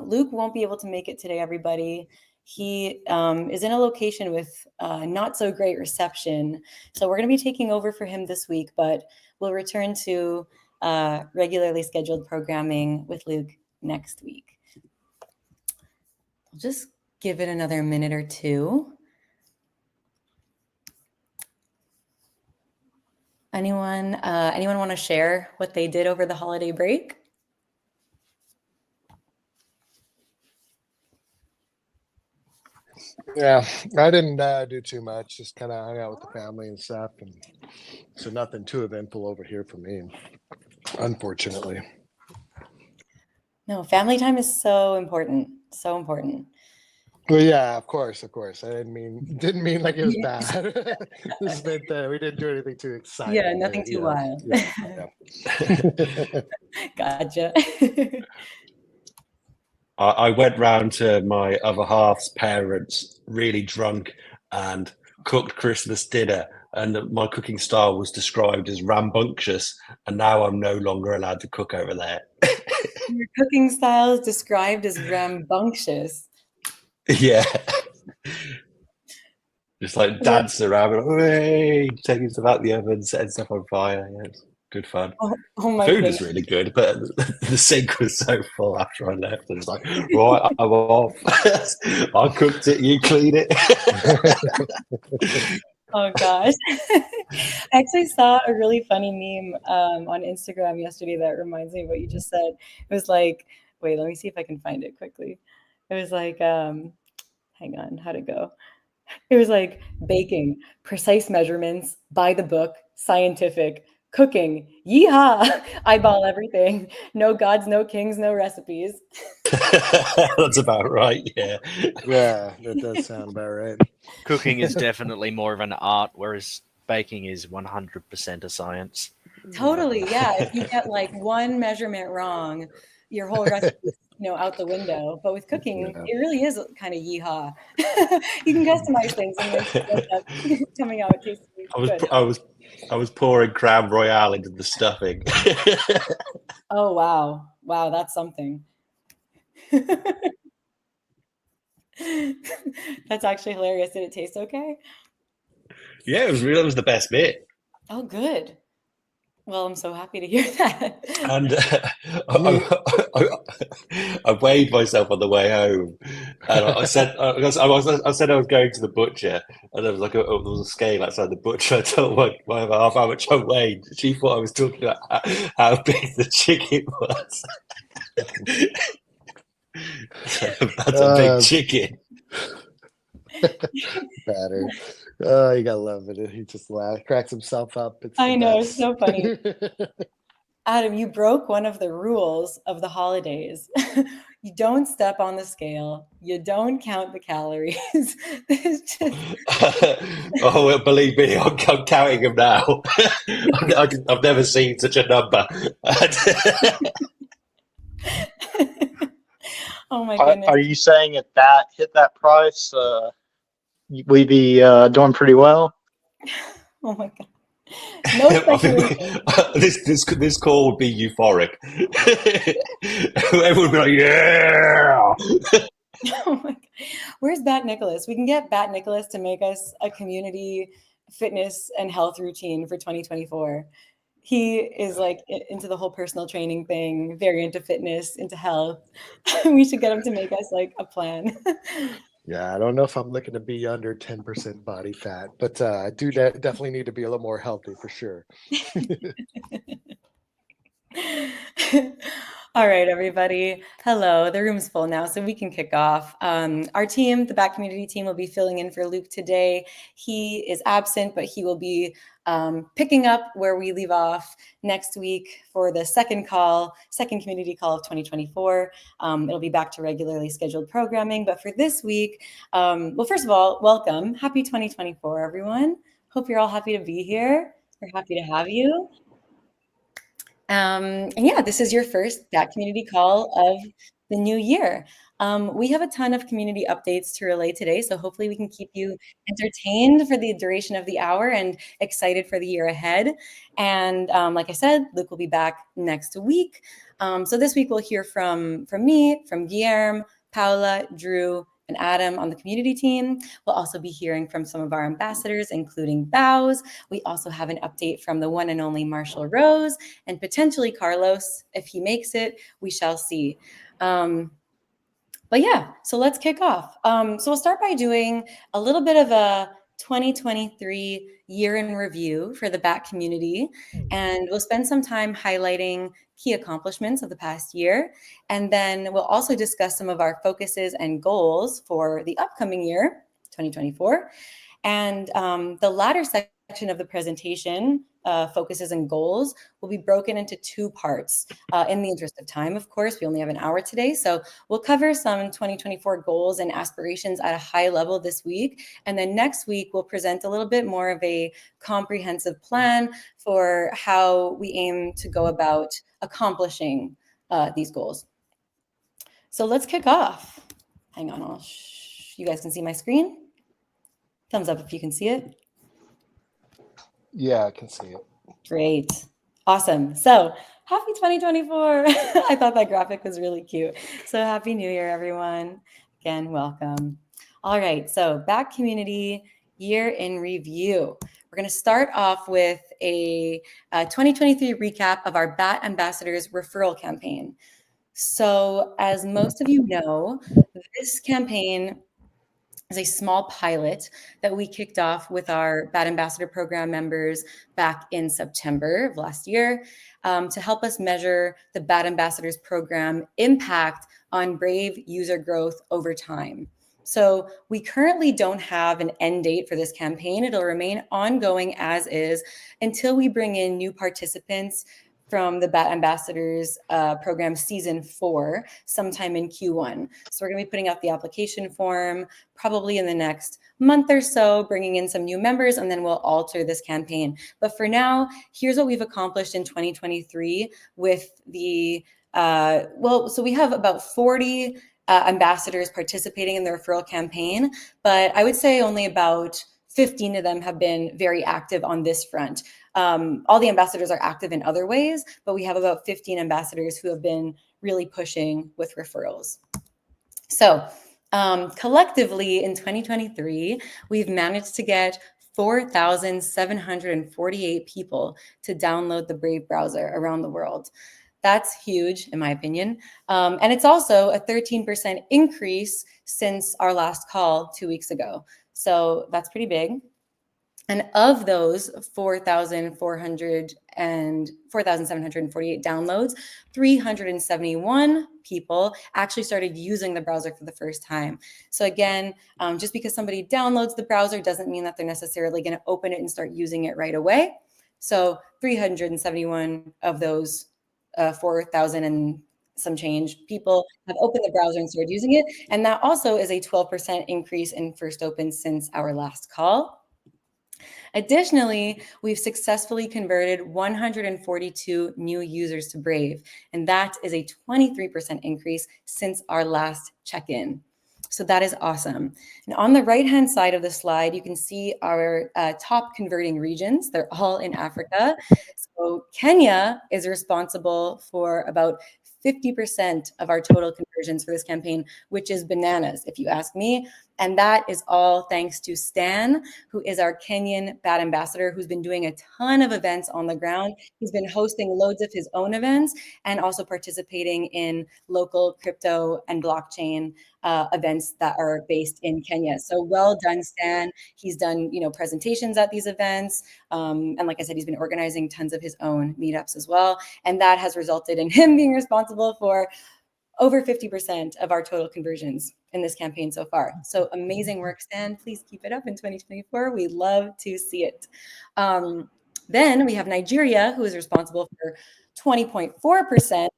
Luke won't be able to make it today, everybody. He is in a location with not so great reception. So we're going to be taking over for him this week, but we'll return to regularly scheduled programming with Luke next week. I'll just give it another minute or two. Anyone want to share what they did over the holiday break? Yeah, I didn't do too much. Just kind of hung out with the family and stuff, and so nothing too eventful over here for me, unfortunately. No, family time is so important. So important. Well, yeah, of course. I didn't mean like it was bad. This meant that we didn't do anything too exciting. Yeah, nothing too wild. Yeah. Gotcha. I went round to my other half's parents, really drunk, and cooked Christmas dinner. And my cooking style was described as rambunctious, and now I'm no longer allowed to cook over there. Your cooking style is described as rambunctious. Yeah. Just like dance around, hey, taking stuff out the oven, setting stuff on fire. Yeah, it's good fun. Oh my Food goodness. was really good, but the sink was so full after I left. I was like, right, I'm off. I cooked it, you clean it. Oh gosh. I actually saw a really funny meme on Instagram yesterday that reminds me of what you just said. It was like, wait, let me see if I can find it quickly. It was like, hang on, how'd it go? It was like baking, precise measurements, by the book, scientific, cooking, yeehaw, eyeball everything. No gods, no kings, no recipes. That's about right, yeah. Yeah, that does sound about right. Cooking is definitely more of an art, whereas baking is 100% a science. Totally, yeah. If you get like one measurement wrong, your whole recipe is, out the window. But with cooking, it really is kind of yeehaw. You can customize things and then end up coming out tasting good. I was pouring crème royale into the stuffing. Oh wow, that's something. That's actually hilarious. Did it taste okay? Yeah, it was the best bit. Oh, good. Well, I'm so happy to hear that. And I weighed myself on the way home, and I said I was going to the butcher, and there was there was a scale outside the butcher. I told my other half how much I weighed. She thought I was talking about how big the chicken was. That's a big chicken. Better. Oh, you gotta love it. He just cracks himself up. I know, it's so funny. Adam, you broke one of the rules of the holidays. You don't step on the scale. You don't count the calories. Oh, well, believe me, I'm counting them now. I've never seen such a number. Oh my goodness. Are you saying if that hit that price, we'd be doing pretty well? Oh my god. No speculation. This call would be euphoric. Everyone would be like, yeah. Oh my god. Where's Bat Nicholas? We can get Bat Nicholas to make us a community fitness and health routine for 2024. He is like into the whole personal training thing, very into fitness, into health. We should get him to make us like a plan. Yeah, I don't know if I'm looking to be under 10% body fat, but I do definitely need to be a little more healthy for sure. All right, everybody. Hello. The room's full now, so we can kick off. Our team, the Bat Community team, will be filling in for Luke today. He is absent, but he will be picking up where we leave off next week for the second community call of 2024. It'll be back to regularly scheduled programming. But for this week, well, first of all, welcome. Happy 2024, everyone. Hope you're all happy to be here. We're happy to have you. And yeah, this is your first Bat Community call of the new year. We have a ton of community updates to relay today, so hopefully we can keep you entertained for the duration of the hour and excited for the year ahead. And like I said, Luke will be back next week. So this week we'll hear from me, from Guillermo, Paula, Drew, and Adam on the community team. We'll also be hearing from some of our ambassadors, including Bows. We also have an update from the one and only Marshall Rose, and potentially Carlos. If he makes it, we shall see. But yeah, so let's kick off. So we'll start by doing a little bit of a 2023 year in review for the BAT community. And we'll spend some time highlighting key accomplishments of the past year. And then we'll also discuss some of our focuses and goals for the upcoming year, 2024. And the latter section of the presentation, focuses and goals, will be broken into two parts. In the interest of time, of course, we only have an hour today. So we'll cover some 2024 goals and aspirations at a high level this week. And then next week, we'll present a little bit more of a comprehensive plan for how we aim to go about accomplishing these goals. So let's kick off. Hang on, you guys can see my screen? Thumbs up if you can see it. Yeah, I can see it. Great. Awesome. So happy 2024. I thought that graphic was really cute. So happy New Year, everyone. Again, welcome. All right. So BAT community year in review. We're going to start off with a 2023 recap of our BAT Ambassadors referral campaign. So as most of you know, this campaign is a small pilot that we kicked off with our BAT Ambassador Program members back in September of last year to help us measure the BAT Ambassadors Program impact on Brave user growth over time. So we currently don't have an end date for this campaign. It'll remain ongoing as is until we bring in new participants from the BAT Ambassadors Program Season 4 sometime in Q1. So we're going to be putting out the application form probably in the next month or so, bringing in some new members, and then we'll alter this campaign. But for now, here's what we've accomplished in 2023 with the, so we have about 40 ambassadors participating in the referral campaign, but I would say only about 15 of them have been very active on this front. All the ambassadors are active in other ways, but we have about 15 ambassadors who have been really pushing with referrals. So collectively in 2023, we've managed to get 4,748 people to download the Brave browser around the world. That's huge, in my opinion. And it's also a 13% increase since our last call 2 weeks ago. So that's pretty big. And of those 4,748 downloads, 371 people actually started using the browser for the first time. So again, just because somebody downloads the browser doesn't mean that they're necessarily going to open it and start using it right away. So 371 of those 4,000 and some change people have opened the browser and started using it. And that also is a 12% increase in first opens since our last call. Additionally, we've successfully converted 142 new users to Brave, and that is a 23% increase since our last check-in. So that is awesome. And on the right-hand side of the slide, you can see our top converting regions. They're all in Africa. So Kenya is responsible for about 50% of our total conversions for this campaign, which is bananas, if you ask me. And that is all thanks to Stan, who is our Kenyan BAT ambassador, who's been doing a ton of events on the ground. He's been hosting loads of his own events and also participating in local crypto and blockchain events that are based in Kenya. So well done, Stan. He's done, presentations at these events. And like I said, he's been organizing tons of his own meetups as well. And that has resulted in him being responsible for over 50% of our total conversions in this campaign so far. So amazing work, Stan. Please keep it up in 2024. We love to see it. Then we have Nigeria, who is responsible for 20.4%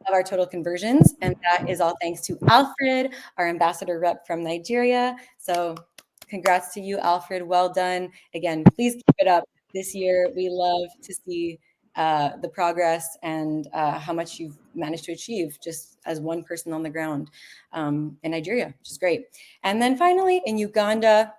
of our total conversions. And that is all thanks to Alfred, our ambassador rep from Nigeria. So congrats to you, Alfred. Well done. Again, please keep it up this year. We love to see the progress and how much you've managed to achieve just as one person on the ground in Nigeria, which is great. And then finally in Uganda,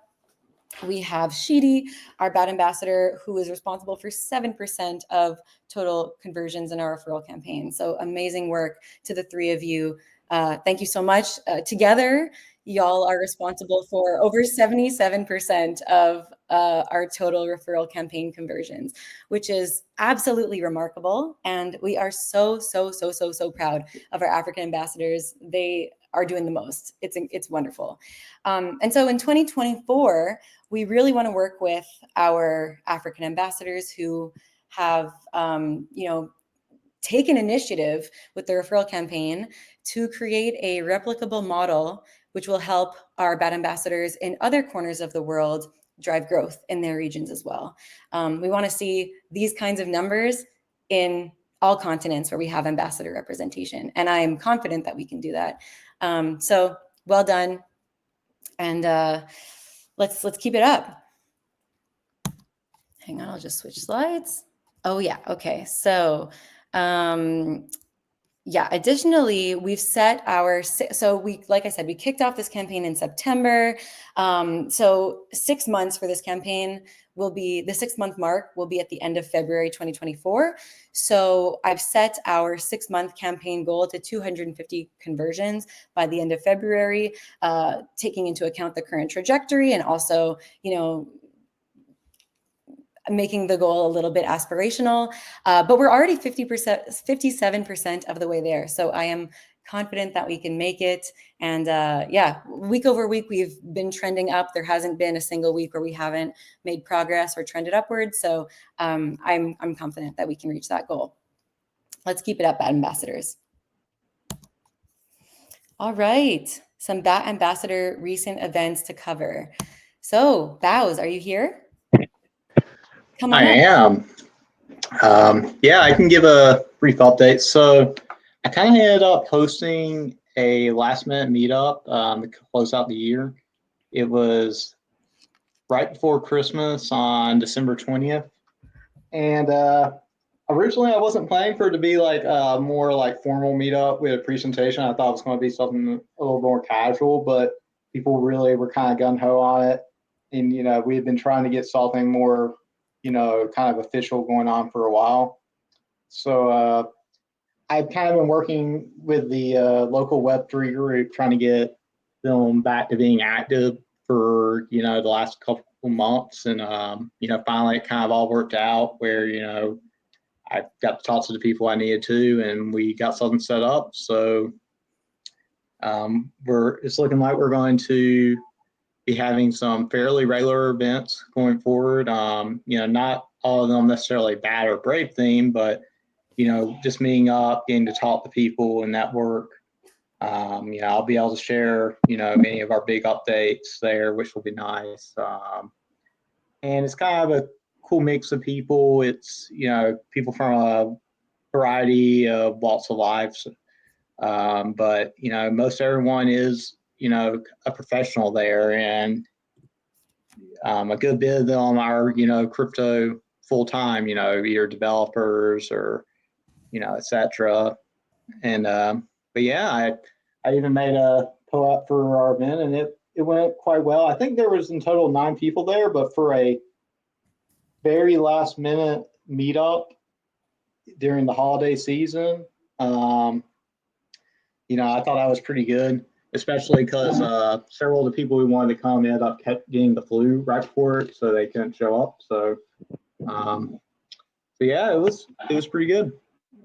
We have Sheedy, our bad ambassador, who is responsible for 7% of total conversions in our referral campaign. So amazing work to the three of you. Thank you so much. Together, y'all are responsible for over 77% of our total referral campaign conversions, which is absolutely remarkable. And we are so proud of our African ambassadors. They are doing the most. It's wonderful. And so in 2024, we really want to work with our African ambassadors who have, taken initiative with the referral campaign to create a replicable model which will help our bad ambassadors in other corners of the world drive growth in their regions as well. We want to see these kinds of numbers in all continents where we have ambassador representation, and I am confident that we can do that. So well done, and let's keep it up. Hang on, I'll just switch slides. Oh yeah, okay. So additionally, we've set like I said, we kicked off this campaign in September. So 6 months for this campaign will be, the 6-month mark will be at the end of February 2024. So I've set our 6-month campaign goal to 250 conversions by the end of February, taking into account the current trajectory and also, making the goal a little bit aspirational, but we're already 57% of the way there. So I am confident that we can make it. And week over week, we've been trending up. There hasn't been a single week where we haven't made progress or trended upwards. So I'm confident that we can reach that goal. Let's keep it up, Bat Ambassadors. All right, some Bat Ambassador recent events to cover. So Bows, are you here? Come on. I am. I can give a brief update. So I kind of ended up hosting a last minute meetup to close out the year. It was right before Christmas on December 20th. And originally I wasn't planning for it to be like a more like formal meetup with a presentation. I thought it was going to be something a little more casual, but people really were kind of gung-ho on it. And, we had been trying to get something more kind of official going on for a while. So I've kind of been working with the local Web3 group, trying to get them back to being active for, the last couple months. And, finally it kind of all worked out where, I got to talk to the people I needed to, and we got something set up. So it's looking like we're going to be having some fairly regular events going forward. Not all of them necessarily bad or brave themed, but, just meeting up, getting to talk to people and network. I'll be able to share, many of our big updates there, which will be nice. And it's kind of a cool mix of people. It's, people from a variety of walks of life. But, most everyone is, a professional there, and a good bit of them are, crypto full time, either developers or, etc. And but yeah, I even made a pull-up for our event, and it went quite well. I think there was in total 9 people there, but for a very last minute meetup during the holiday season, I thought that was pretty good, especially because several of the people who wanted to come ended up getting the flu right before it, so they couldn't show up. So, yeah, it was pretty good.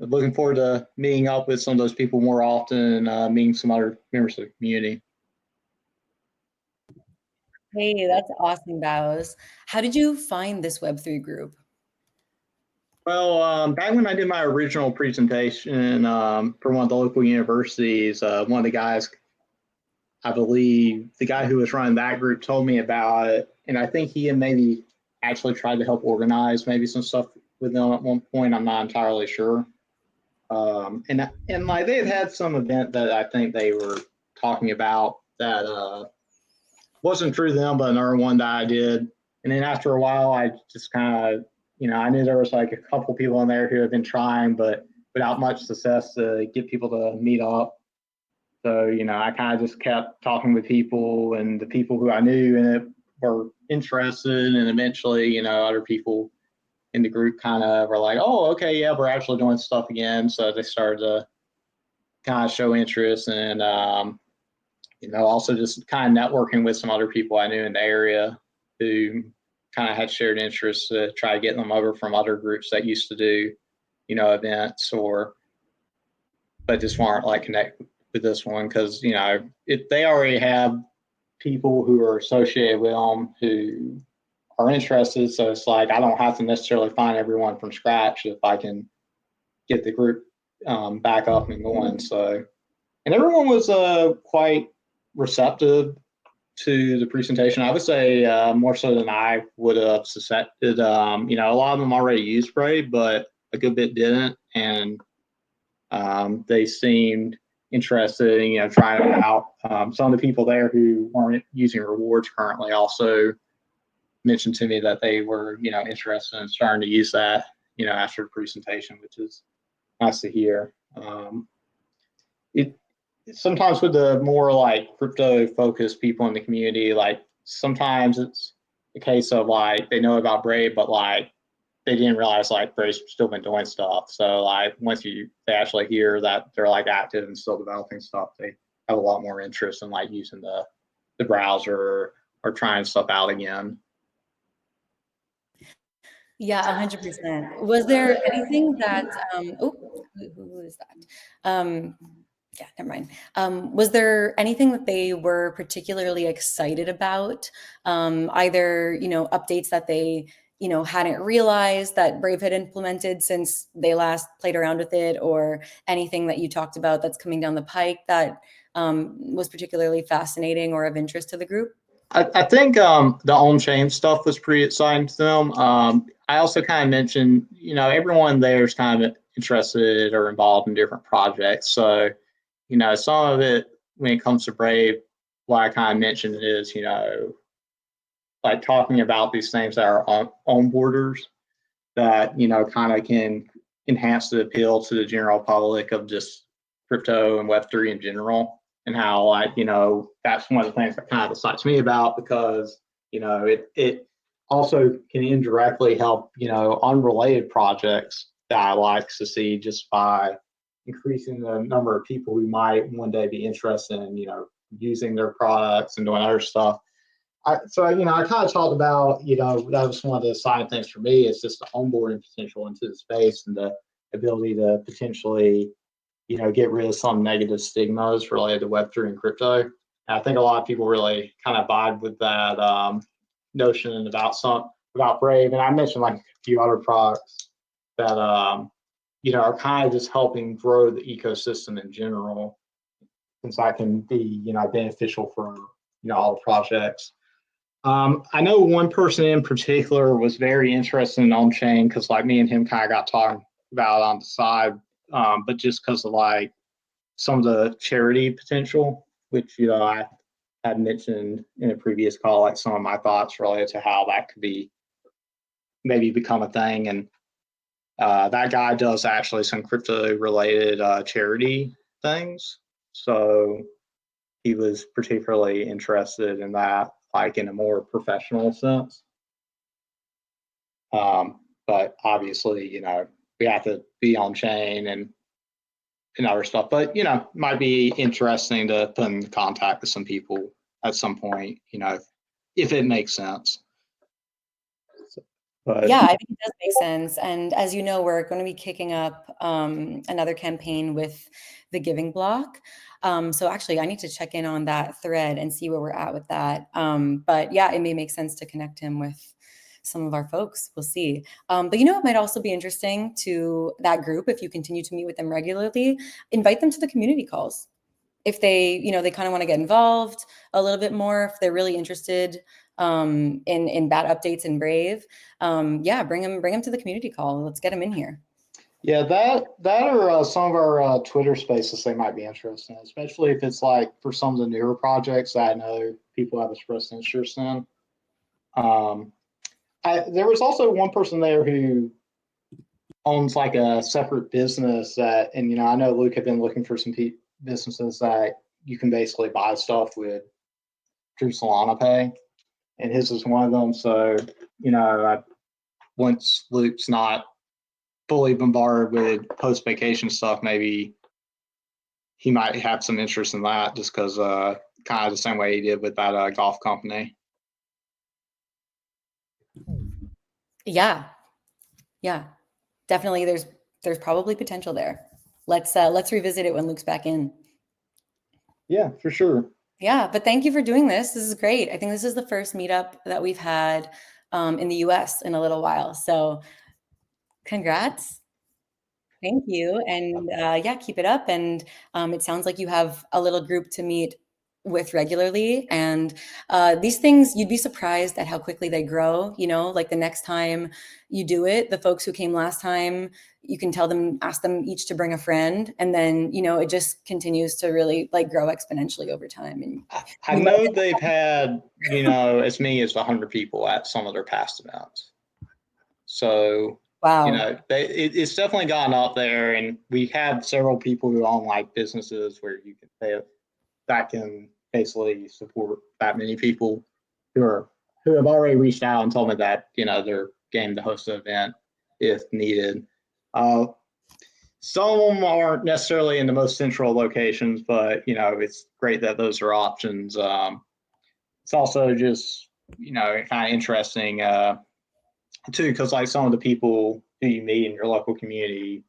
Looking forward to meeting up with some of those people more often and meeting some other members of the community. Hey, that's awesome, Bows. How did you find this Web3 group? Well, back when I did my original presentation for one of the local universities, one of the guys, I believe the guy who was running that group, told me about it, and I think he had maybe actually tried to help organize maybe some stuff with them at one point. I'm not entirely sure. And like they had some event that I think they were talking about that wasn't through them, but another one that I did. And then after a while, I just kind of, I knew there was like a couple people in there who had been trying, but without much success to get people to meet up. So, I kind of just kept talking with people and the people who I knew, and it were interested, and eventually, other people in the group kind of were like, oh, okay, yeah, we're actually doing stuff again. So they started to kind of show interest, and also just kind of networking with some other people I knew in the area who kind of had shared interests to try to get them over from other groups that used to do, events but just weren't like connected with this one because, if they already have people who are associated with them who are interested. So it's like, I don't have to necessarily find everyone from scratch if I can get the group back up and going. So, and everyone was quite receptive to the presentation. I would say more so than I would have suspected. A lot of them already used Brave, but a good bit didn't, and they seemed interested in trying it out. Some of the people there who weren't using rewards currently also mentioned to me that they were interested in starting to use that after the presentation, which is nice to hear. It sometimes with the more like crypto focused people in the community, like sometimes it's a case of like they know about Brave, but like they didn't realize like Brave's still been doing stuff. So like once they actually hear that they're like active and still developing stuff, they have a lot more interest in like using the browser or trying stuff out again. Yeah, 100%. Was there anything that, who is that? Yeah, never mind. Was there anything that they were particularly excited about? Either, updates that they, hadn't realized that Brave had implemented since they last played around with it, or anything that you talked about that's coming down the pike that was particularly fascinating or of interest to the group? I think the on-chain stuff was pretty exciting to them. I also kind of mentioned, everyone there is kind of interested or involved in different projects. So, some of it, when it comes to Brave, what I kind of mentioned is, like talking about these things that are on borders that, kind of can enhance the appeal to the general public of just crypto and Web3 in general. And how, like, that's one of the things that kind of excites me about because, it also can indirectly help, unrelated projects that I like to see just by increasing the number of people who might one day be interested in, using their products and doing other stuff. I kind of talked about, that was one of the exciting things for me is just the onboarding potential into the space and the ability to potentially, get rid of some negative stigmas related to Web3 and crypto. And I think a lot of people really kind of vibe with that notion about Brave. And I mentioned like a few other products that, are kind of just helping grow the ecosystem in general, since that can be, beneficial for, all the projects. I know one person in particular was very interested in on-chain because like me and him kind of got talking about it on the side, but just because of like some of the charity potential, which I had mentioned in a previous call, like some of my thoughts related to how that could be maybe become a thing. And that guy does actually some crypto related charity things. So he was particularly interested in that, like in a more professional sense. But obviously, we have to be on chain and other stuff. But might be interesting to put in contact with some people at some point, if it makes sense. But Yeah, I think it does make sense. And as you know, we're going to be kicking up another campaign with the Giving Block. So actually, I need to check in on that thread and see where we're at with that. But yeah, it may make sense to connect him with some of our folks. We'll see. But it might also be interesting to that group, if you continue to meet with them regularly, invite them to the community calls. If they, they kind of want to get involved a little bit more, if they're really interested in bad updates in Brave, yeah, bring them to the community call. Let's get them in here. yeah, that or some of our Twitter spaces they might be interested in, especially if it's like for some of the newer projects that I know people have expressed interest in. There was also one person there who owns like a separate business that, and I know Luke had been looking for some businesses that you can basically buy stuff with through Solana Pay. and his is one of them. So, once Luke's not fully bombarded with post-vacation stuff, maybe he might have some interest in that, just because kind of the same way he did with that golf company. Yeah, definitely. There's probably potential there. Let's revisit it when Luke's back in. Yeah, for sure. Yeah, but thank you for doing this. This is great. I think this is the first meetup that we've had in the US in a little while. So congrats. Thank you. And yeah, keep it up. And it sounds like you have a little group to meet with regularly. And these things, you'd be surprised at how quickly they grow. Like the next time you do it, the folks who came last time, you can ask them each to bring a friend. And then, it just continues to really like grow exponentially over time. And I know they've had, as many as 100 people at some of their past events. So, wow. It's definitely gone up there. And we have several people who own like businesses where you can pay that can basically support that many people who have already reached out and told me that they're game to host an event if needed. Some of them aren't necessarily in the most central locations, but it's great that those are options. It's also just kind of interesting too, because like some of the people who you meet in your local community,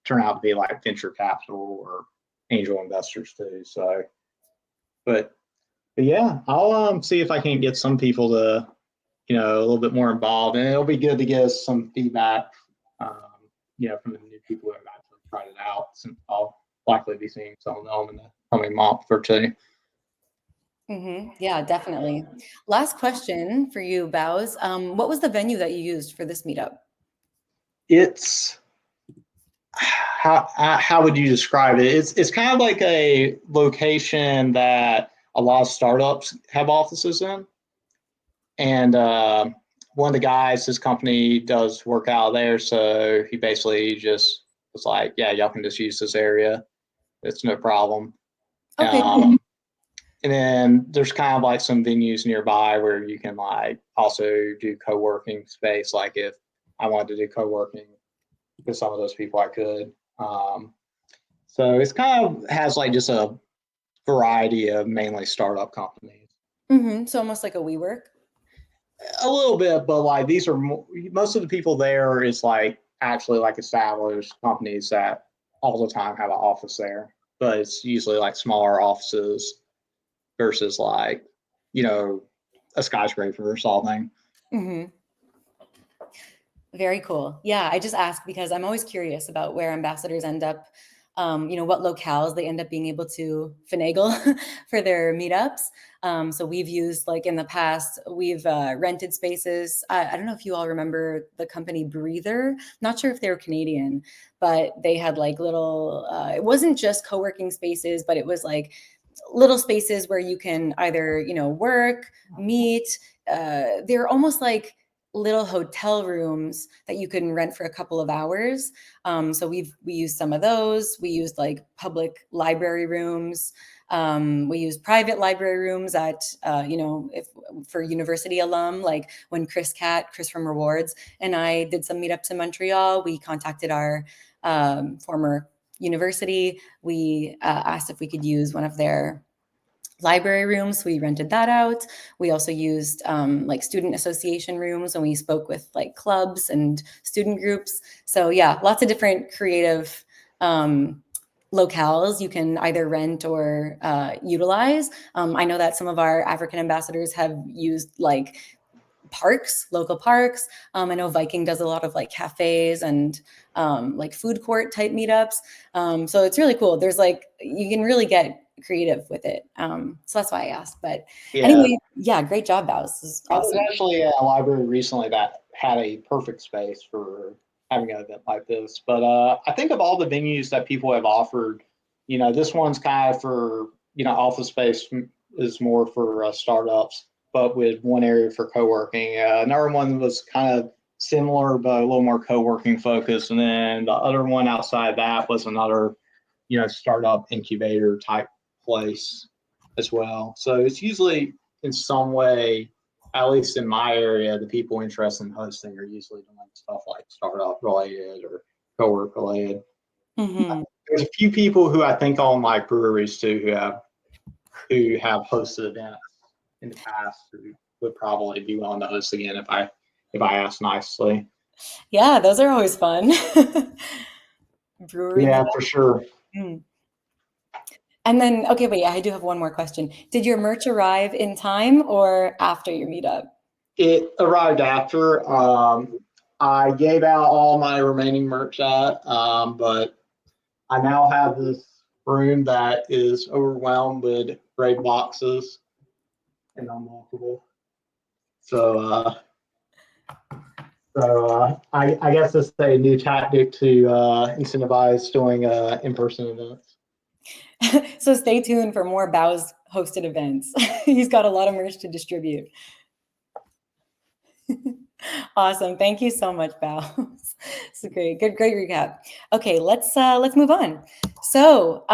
turn out to be like venture capital or angel investors too. So, but yeah, I'll see if I can get some people to a little bit more involved, and it'll be good to get some feedback, from the new people who have actually tried it out, since I'll likely be seeing some of them in the coming month or two. Yeah, definitely. Last question for you, Bows. What was the venue that you used for this meetup? It's how would you describe it? It's kind of like a location that a lot of startups have offices in, and one of the guys, his company does work out there, so he basically just was like, "Yeah, y'all can just use this area. It's no problem." Okay. And then there's kind of like some venues nearby where you can like also do co-working space. Like if I wanted to do co-working with some of those people, I could. So it's kind of has like just a variety of mainly startup companies. So almost like a WeWork. A little bit, but like these are most of the people there is like actually like established companies that all the time have an office there, but it's usually like smaller offices versus like a skyscraper or something. Very cool. Yeah, I just ask because I'm always curious about where ambassadors end up, what locales they end up being able to finagle for their meetups. So we've used, like in the past, we've rented spaces. I don't know if you all remember the company Breather. Not sure if they were Canadian, but they had like little, it wasn't just co-working spaces, but it was like little spaces where you can either, work, meet. They're almost like little hotel rooms that you can rent for a couple of hours. So we used some of those. We used like public library rooms. We used private library rooms at, if for university alum, like when Chris from Rewards, and I did some meetups in Montreal. We contacted our former university. We asked if we could use one of their library rooms. We rented that out. We also used like student association rooms, and we spoke with like clubs and student groups. So yeah, lots of different creative locales you can either rent or utilize. I know that some of our African ambassadors have used like local parks. I know Viking does a lot of like cafes and like food court type meetups. So it's really cool. There's like, you can really get creative with it. So that's why I asked. But anyway, yeah, great job, Bows. This is awesome. I was actually at a library recently that had a perfect space for having an event like this. But I think of all the venues that people have offered, this one's kind of for, office space is more for startups, but with one area for co-working. Another one was kind of similar, but a little more co-working focused. And then the other one outside that was another, startup incubator type place as well. So it's usually in some way at least in my area, the people interested in hosting are usually doing stuff like startup related or co-work related. Mm-hmm. There's a few people who I think own like breweries too who have hosted events in the past who would probably be willing to host again if I ask nicely. Yeah, those are always fun. Brewery Yeah, meetup. for sure. Mm. And then, okay, wait, I do have one more question. Did your merch arrive in time or after your meetup? It arrived after. I gave out all my remaining merch but I now have this room that is overwhelmed with gray boxes and unwalkable. So, I guess this is a new tactic to incentivize doing in-person events. So stay tuned for more Bow's hosted events. He's got a lot of merch to distribute. Awesome. Thank you so much, Bao. It's great. Great recap. Okay, let's move on. So,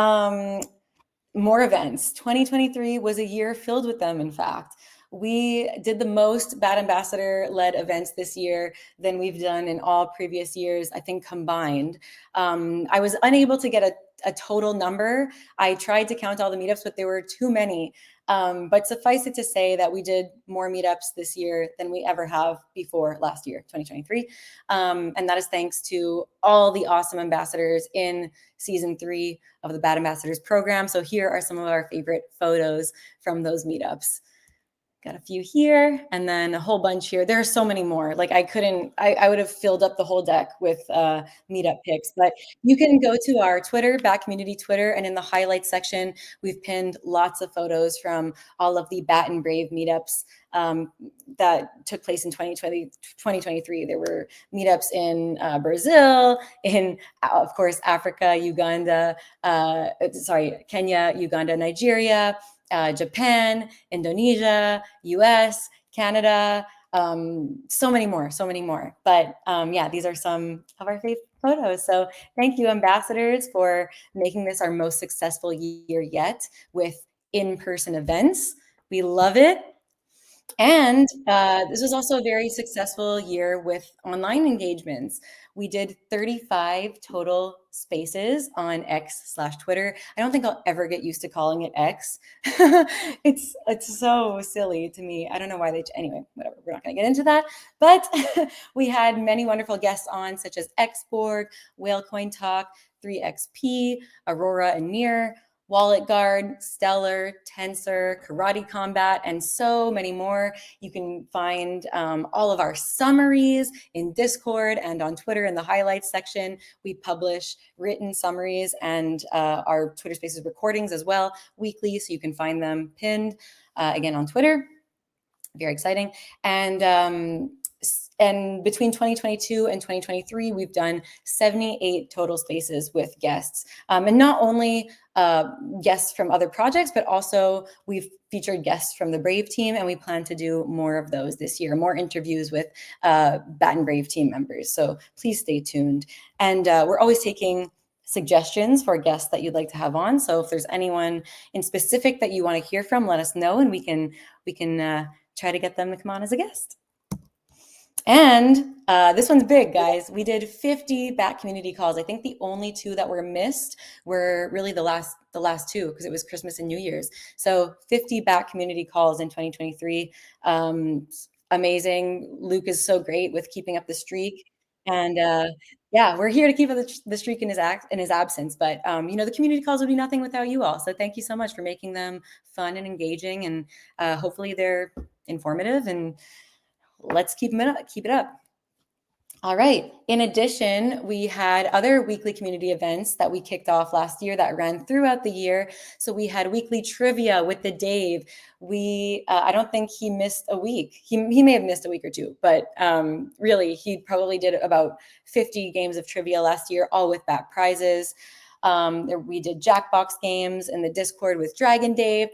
more events. 2023 was a year filled with them, in fact. We did the most Bad Ambassador-led events this year than we've done in all previous years, I think, combined. I was unable to get a total number. I tried to count all the meetups, but there were too many. But suffice it to say that we did more meetups this year than we ever have before last year, 2023. And that is thanks to all the awesome ambassadors in season 3 of the Bad Ambassadors program. So here are some of our favorite photos from those meetups. Got a few here and then a whole bunch here. There are so many more. Like I would have filled up the whole deck with meetup pics, but you can go to our Twitter, Bat Community Twitter, and in the highlights section, we've pinned lots of photos from all of the Bat and Brave meetups that took place in 2023. There were meetups in Brazil, in, of course, Africa, Uganda, Kenya, Uganda, Nigeria, Japan, Indonesia, US, Canada, so many more. But yeah, these are some of our favorite photos. So thank you, ambassadors, for making this our most successful year yet with in-person events. We love it. And this was also a very successful year with online engagements. We did 35 total spaces on X/Twitter. I don't think I'll ever get used to calling it X. It's so silly to me. I don't know why anyway, whatever. We're not going to get into that. But we had many wonderful guests on, such as Xborg, Whalecoin Talk, 3XP, Aurora and Near, Wallet Guard, Stellar, Tensor, Karate Combat, and so many more. You can find all of our summaries in Discord and on Twitter in the highlights section. We publish written summaries and our Twitter Spaces recordings as well weekly, so you can find them pinned again on Twitter. Very exciting. And between 2022 and 2023, we've done 78 total spaces with guests. And not only guests from other projects, but also we've featured guests from the Brave team, and we plan to do more of those this year, more interviews with Bat and Brave team members. So please stay tuned. And we're always taking suggestions for guests that you'd like to have on. So if there's anyone in specific that you want to hear from, let us know, and we can try to get them to come on as a guest. And this one's big, guys. We did 50 Bat community calls. I think the only 2 that were missed were really the last 2 because it was Christmas and New Year's. So 50 Bat community calls in 2023. Amazing. Luke is so great with keeping up the streak. And yeah, we're here to keep up the streak in his absence. But the community calls would be nothing without you all. So thank you so much for making them fun and engaging, and hopefully they're informative, and let's keep it up. All right. In addition, we had other weekly community events that we kicked off last year that ran throughout the year. So we had weekly trivia with the Dave. I don't think he missed a week. He may have missed a week or 2, but really he probably did about 50 games of trivia last year, all with Bat prizes. We did Jackbox games in the Discord with Dragon Dave.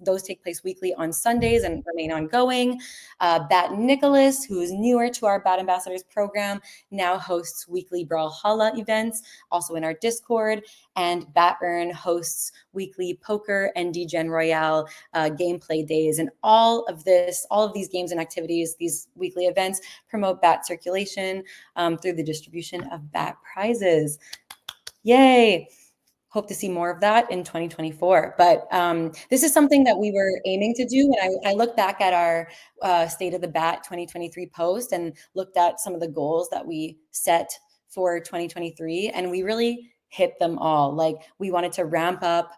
Those take place weekly on Sundays and remain ongoing. Bat Nicholas, who is newer to our Bat Ambassadors program, now hosts weekly Brawlhalla events, also in our Discord. And Bat Earn hosts weekly poker and Degen Royale gameplay days. And all of these games and activities, these weekly events, promote Bat circulation through the distribution of Bat prizes. Yay! Hope to see more of that in 2024. But this is something that we were aiming to do. And I look back at our State of the Bat 2023 post and looked at some of the goals that we set for 2023, and we really hit them all. Like, we wanted to ramp up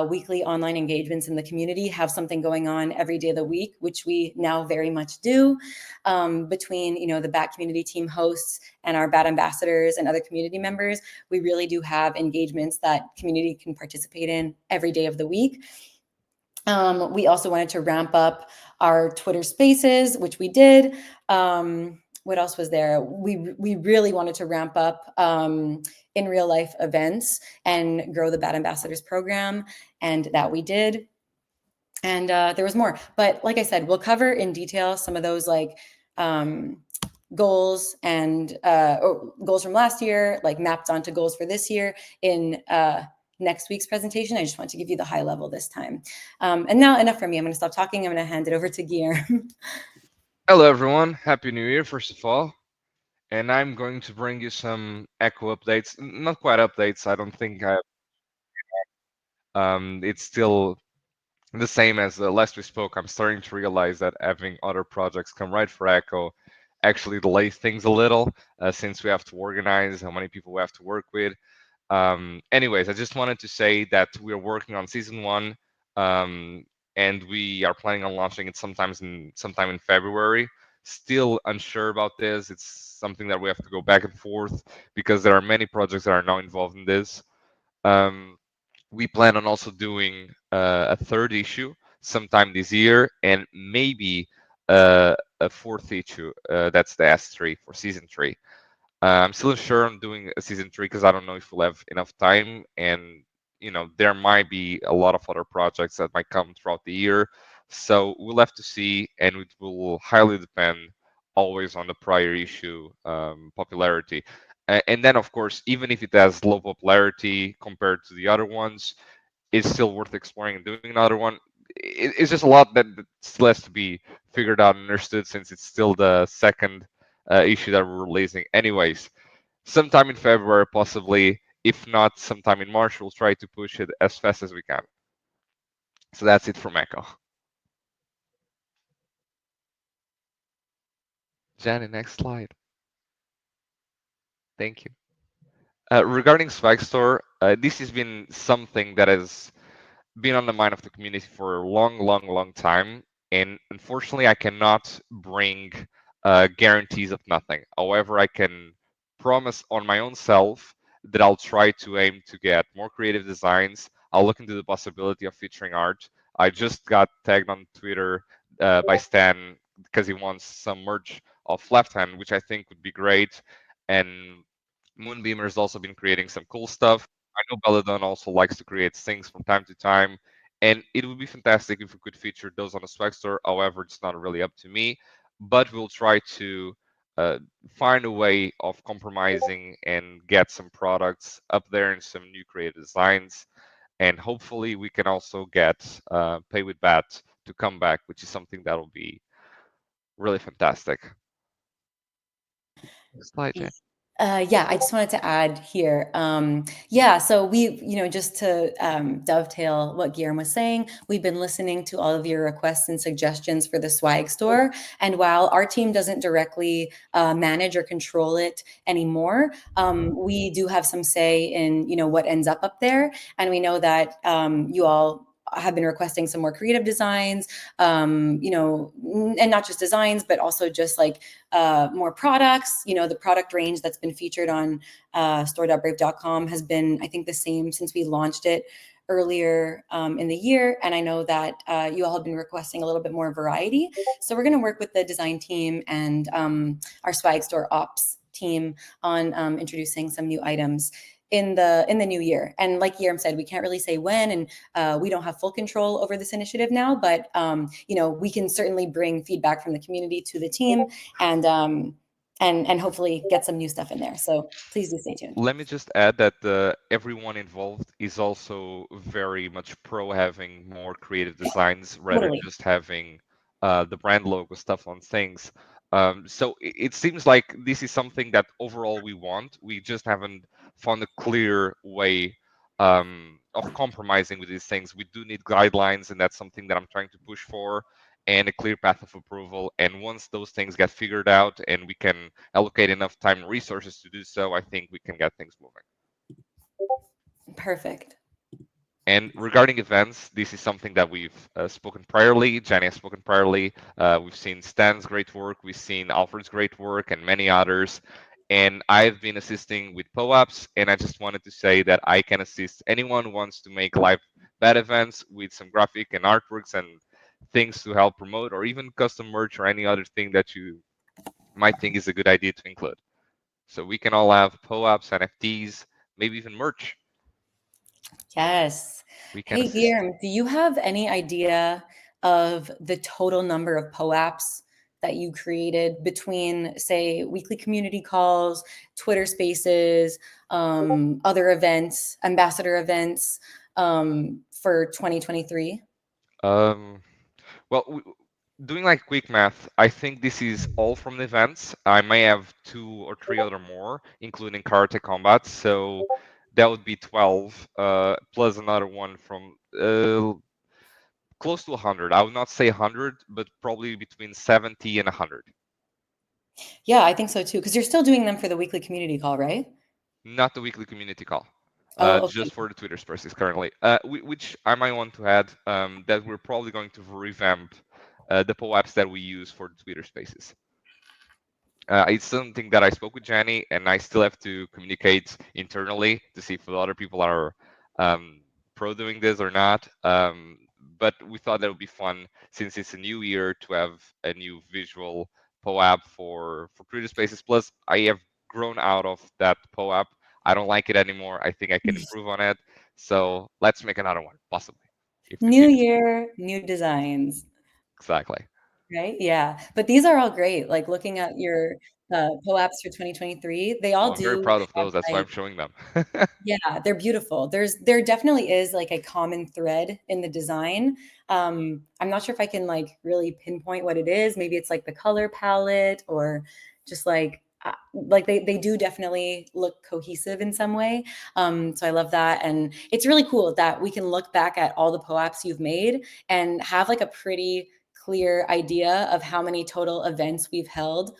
weekly online engagements in the community, have something going on every day of the week, which we now very much do. Between the Bat community team hosts and our Bat ambassadors and other community members, we really do have engagements that community can participate in every day of the week. We also wanted to ramp up our Twitter Spaces, which we did. What else was there? We really wanted to ramp up in real life events and grow the Bat Ambassadors program, and that we did. And there was more, but like I said, we'll cover in detail some of those goals and goals from last year, like mapped onto goals for this year in next week's presentation. I just want to give you the high level this time. And now enough from me. I'm going to stop talking. I'm going to hand it over to Guillermo. Hello everyone, Happy New Year first of all. And I'm going to bring you some Echo updates. Not quite updates, I don't think it's still the same as the last we spoke. I'm starting to realize that having other projects come right for Echo actually delays things a little, since we have to organize how many people we have to work with. Anyways, I just wanted to say that we're working on season 1, and we are planning on launching it sometime in February. Still unsure about this. It's something that we have to go back and forth because there are many projects that are now involved in this. We plan on also doing a 3rd issue sometime this year, and maybe a 4th issue. That's the S3 for season 3. I'm still unsure on doing a season 3 because I don't know if we'll have enough time, and there might be a lot of other projects that might come throughout the year. So we'll have to see, and it will highly depend always on the prior issue popularity. And then, of course, even if it has low popularity compared to the other ones, it's still worth exploring and doing another one. It's just a lot that still has to be figured out and understood, since it's still the 2nd issue that we're releasing. Anyways, sometime in February, possibly. If not, sometime in March, we'll try to push it as fast as we can. So that's it from Echo. Jenny, next slide. Thank you. Regarding Swag Store, this has been something that has been on the mind of the community for a long time, and unfortunately I cannot bring guarantees of nothing. However, I can promise on my own self that I'll try to aim to get more creative designs. I'll look into the possibility of featuring art. I just got tagged on Twitter by Stan because he wants some merch of Left Hand, which I think would be great. And Moonbeamer's also been creating some cool stuff. I know Belladon also likes to create things from time to time, and it would be fantastic if we could feature those on the Swag Store. However, it's not really up to me, but we'll try to find a way of compromising and get some products up there and some new creative designs. And hopefully we can also get Pay with Bat to come back, which is something that will be really fantastic. Slide, Jen. Yeah, I just wanted to add here. So we, just to dovetail what Guillermo was saying, we've been listening to all of your requests and suggestions for the Swag Store. And while our team doesn't directly manage or control it anymore, we do have some say in, what ends up there. And we know that you all have been requesting some more creative designs, and not just designs, but also just like more products. The product range that's been featured on store.brave.com has been, I think, the same since we launched it earlier in the year. And I know that you all have been requesting a little bit more variety. So we're going to work with the design team and our Swag Store ops team on introducing some new items. in the new year. And like Yerm said, we can't really say when, and we don't have full control over this initiative now, but we can certainly bring feedback from the community to the team, and hopefully get some new stuff in there. So please do stay tuned. Let me just add that everyone involved is also very much pro having more creative designs rather Totally. just having the brand logo stuff on things. So it seems like this is something that overall we want. We just haven't found a clear way of compromising with these things. We do need guidelines, and that's something that I'm trying to push for, and a clear path of approval. And once those things get figured out and we can allocate enough time and resources to do so, I think we can get things moving. Perfect. And regarding events, this is something that we've spoken priorly. Jenny has spoken priorly. We've seen Stan's great work. We've seen Alfred's great work and many others. And I've been assisting with POAPs. And I just wanted to say that I can assist anyone who wants to make live bad events with some graphic and artworks and things to help promote, or even custom merch or any other thing that you might think is a good idea to include. So we can all have POAPs, NFTs, maybe even merch. Yes. We can Hey, assist. Guillermo, do you have any idea of the total number of POAPs that you created between, say, weekly community calls, Twitter Spaces, other events, ambassador events, for 2023? Um, well, doing like quick math, I think this is all from the events. I may have 2 or 3 other more, including karate combat. So that would be 12, plus another one from close to 100. I would not say 100, but probably between 70 and 100. Yeah, I think so too, because you're still doing them for the weekly community call, right? Not the weekly community call, Oh, okay. just for the Twitter Spaces currently. Which I might want to add that we're probably going to revamp the POAPs that we use for the Twitter Spaces. It's something that I spoke with Jenny, and I still have to communicate internally to see if the other people are pro doing this or not. But we thought that would be fun since it's a new year to have a new visual POAP for Twitter Spaces. Plus, I have grown out of that POAP. I don't like it anymore. I think I can improve on it. So let's make another one, possibly, if the New team is year, new designs. exactly. Right? Yeah. But these are all great. Like looking at your POAPs for 2023, they all Oh, I'm very do proud of have those. That's why like, I'm showing them. yeah, they're beautiful. There definitely is like a common thread in the design. I'm not sure if I can like really pinpoint what it is. Maybe it's like the color palette, or just like they do definitely look cohesive in some way. So I love that. And it's really cool that we can look back at all the POAPs you've made and have like a pretty clear idea of how many total events we've held.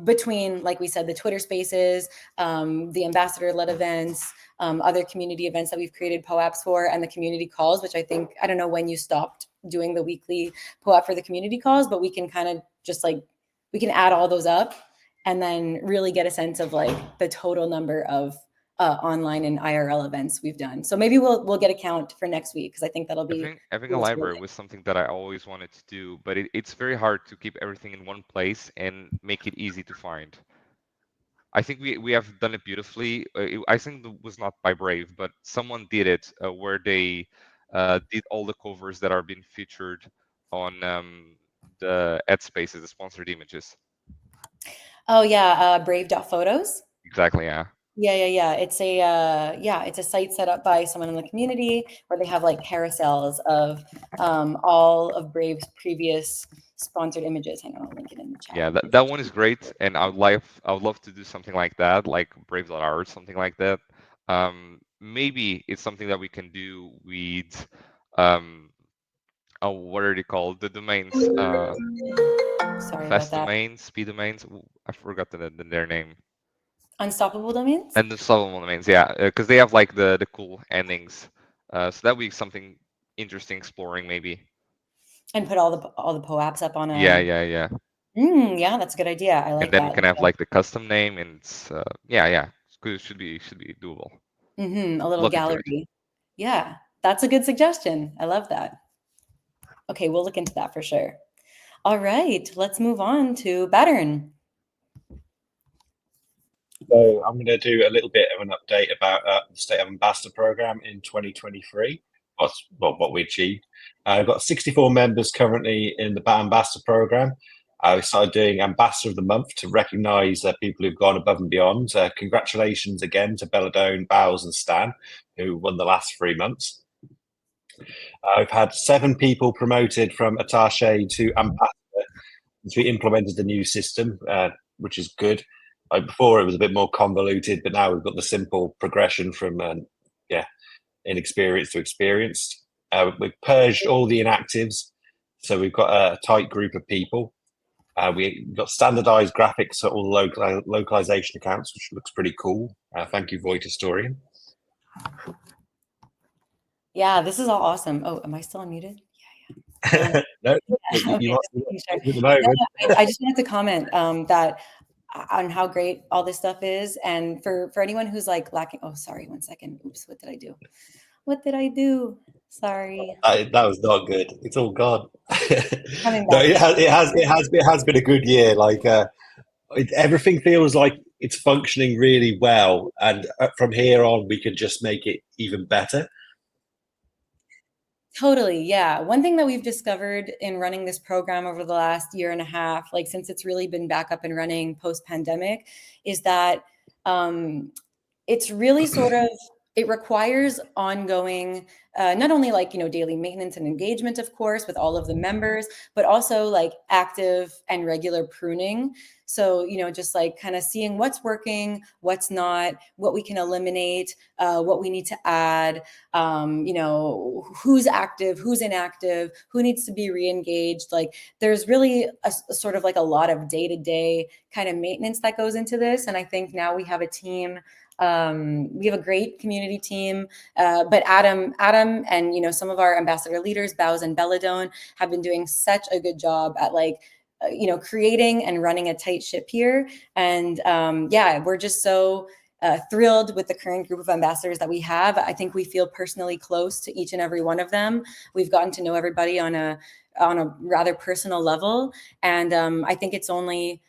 Between, like we said, the Twitter Spaces, the ambassador-led events, other community events that we've created POAPs for, and the community calls, which I don't know when you stopped doing the weekly POAP for the community calls, but we can kind of just like, we can add all those up and then really get a sense of like the total number of online and IRL events we've done. So maybe we'll get a count for next week, because I think that'll be Having a cool to look library at. was something that I always wanted to do, but it's very hard to keep everything in one place and make it easy to find. I think we have done it beautifully. I think it was not by Brave, but someone did it where they did all the covers that are being featured on the ad spaces, the sponsored images. Oh yeah, Brave Photos. Exactly, yeah. Yeah. It's a site set up by someone in the community where they have like carousels of all of Brave's previous sponsored images. Hang on, I'll link it in the chat. Yeah, that one is great, and I would love to do something like that, like Brave.art, something like that. Maybe it's something that we can do with um, oh, what are they called? The domains, Sorry about fast that. domains, speed domains. I forgot their name. Unstoppable domains, And the Solomon domains, yeah, because they have like the cool endings. So that would be something interesting exploring, maybe. and put all the POAPs up on Yeah, a. yeah, yeah. Yeah, that's a good idea. I And like then we that. can have like the custom name, and it's yeah, yeah. It's good. Should be doable. A little Look into it. gallery. Yeah, that's a good suggestion. I love that. Okay, we'll look into that for sure. All right, let's move on to Battern. So I'm going to do a little bit of an update about the State of Ambassador Program in 2023. What we achieved. I've got 64 members currently in the Ambassador Program. We started doing Ambassador of the Month to recognise people who've gone above and beyond. Congratulations again to Belladone, Bowles and Stan, who won the last 3 months. I've had 7 people promoted from attaché to ambassador since we implemented the new system, which is good. Before it was a bit more convoluted, but now we've got the simple progression from inexperienced to experienced. We've purged all the inactives, so we've got a tight group of people. We've got standardized graphics for all the localization accounts, which looks pretty cool. Thank you, Void Historian. Yeah, this is all awesome. Oh, am I still unmuted? No, Okay, you are just at the moment. I just wanted to comment that on how great all this stuff is, and for anyone who's like lacking. Oh, sorry, 1 second. Oops, what did I do? What did I do? Sorry. That was not good. It's all gone. Coming No, back. it has been a good year. Like everything feels like it's functioning really well, and from here on, we can just make it even better. Totally. Yeah. One thing that we've discovered in running this program over the last year and a half, like since it's really been back up and running post pandemic, is that it's really sort of, it requires ongoing, not only like, daily maintenance and engagement, of course, with all of the members, but also like active and regular pruning. So, just like kind of seeing what's working, what's not, what we can eliminate, what we need to add, who's active, who's inactive, who needs to be re-engaged. Like there's really a sort of like a lot of day-to-day kind of maintenance that goes into this. And I think now we have a team. We have a great community team, but Adam and some of our ambassador leaders, Bowes and Belladone, have been doing such a good job at like creating and running a tight ship here. And we're just so thrilled with the current group of ambassadors that we have. I think we feel personally close to each and every one of them. We've gotten to know everybody on a rather personal level, and I think it's only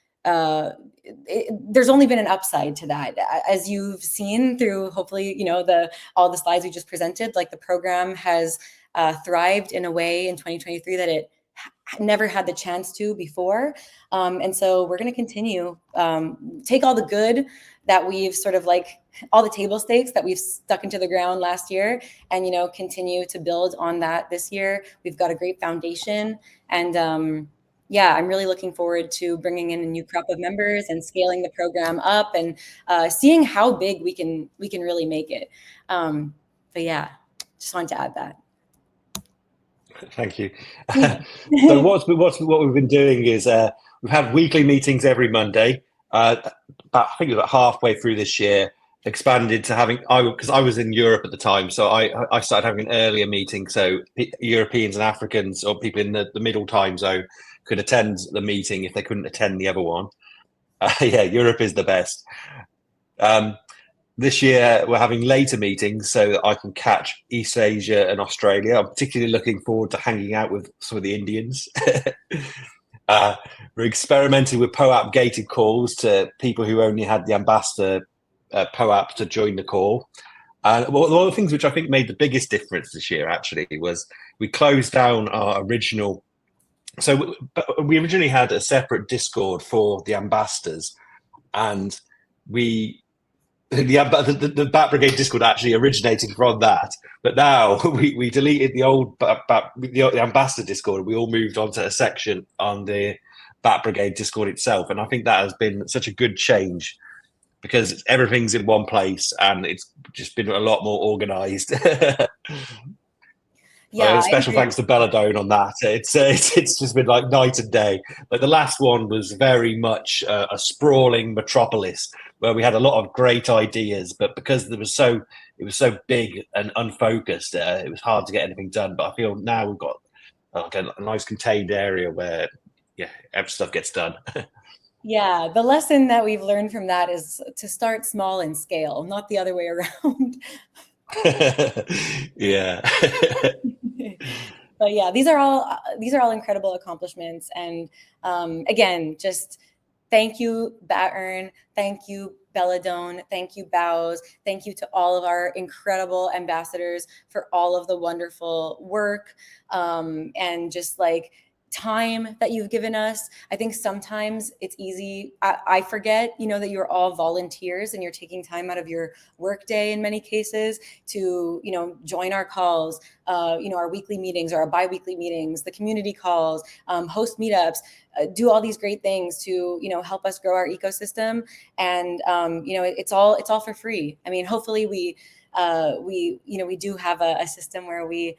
there's only been an upside to that, as you've seen through hopefully all the slides we just presented. Like the program has thrived in a way in 2023 that it never had the chance to before, and so we're going to continue take all the good that we've sort of like all the table stakes that we've stuck into the ground last year, and continue to build on that this year. We've got a great foundation, and I'm really looking forward to bringing in a new crop of members and scaling the program up, and seeing how big we can really make it. But yeah, just wanted to add that. Thank you. So what we've been doing is we've had weekly meetings every Monday. I think about halfway through this year, expanded to having, because I was in Europe at the time, so I started having an earlier meeting, so Europeans and Africans or people in the middle time zone could attend the meeting if they couldn't attend the other one. Europe is the best. This year, we're having later meetings so that I can catch East Asia and Australia. I'm particularly looking forward to hanging out with some of the Indians. We're experimenting with POAP gated calls to people who only had the ambassador POAP to join the call. And one of the things which I think made the biggest difference this year actually was we closed down our original. So we originally had a separate Discord for the ambassadors, and the Bat Brigade Discord actually originated from that, but now we deleted the old the ambassador Discord. We all moved onto a section on the Bat Brigade Discord itself, and I think that has been such a good change because everything's in one place and it's just been a lot more organized. Special thanks to Belladone on that. It's just been like night and day. Like the last one was very much a sprawling metropolis where we had a lot of great ideas, but because it was so big and unfocused, it was hard to get anything done. But I feel now we've got like a nice contained area where every stuff gets done. Yeah, the lesson that we've learned from that is to start small and scale, not the other way around. Yeah. But yeah, these are all incredible accomplishments, and again, just thank you, Batern, thank you, Belladone. Thank you, Bows. Thank you to all of our incredible ambassadors for all of the wonderful work and just like time that you've given us. I think sometimes it's easy. I forget, that you're all volunteers and you're taking time out of your workday in many cases to, join our calls, our weekly meetings or our bi-weekly meetings, the community calls, host meetups, do all these great things to, help us grow our ecosystem. And, it's all for free. I mean, hopefully we do have a system where we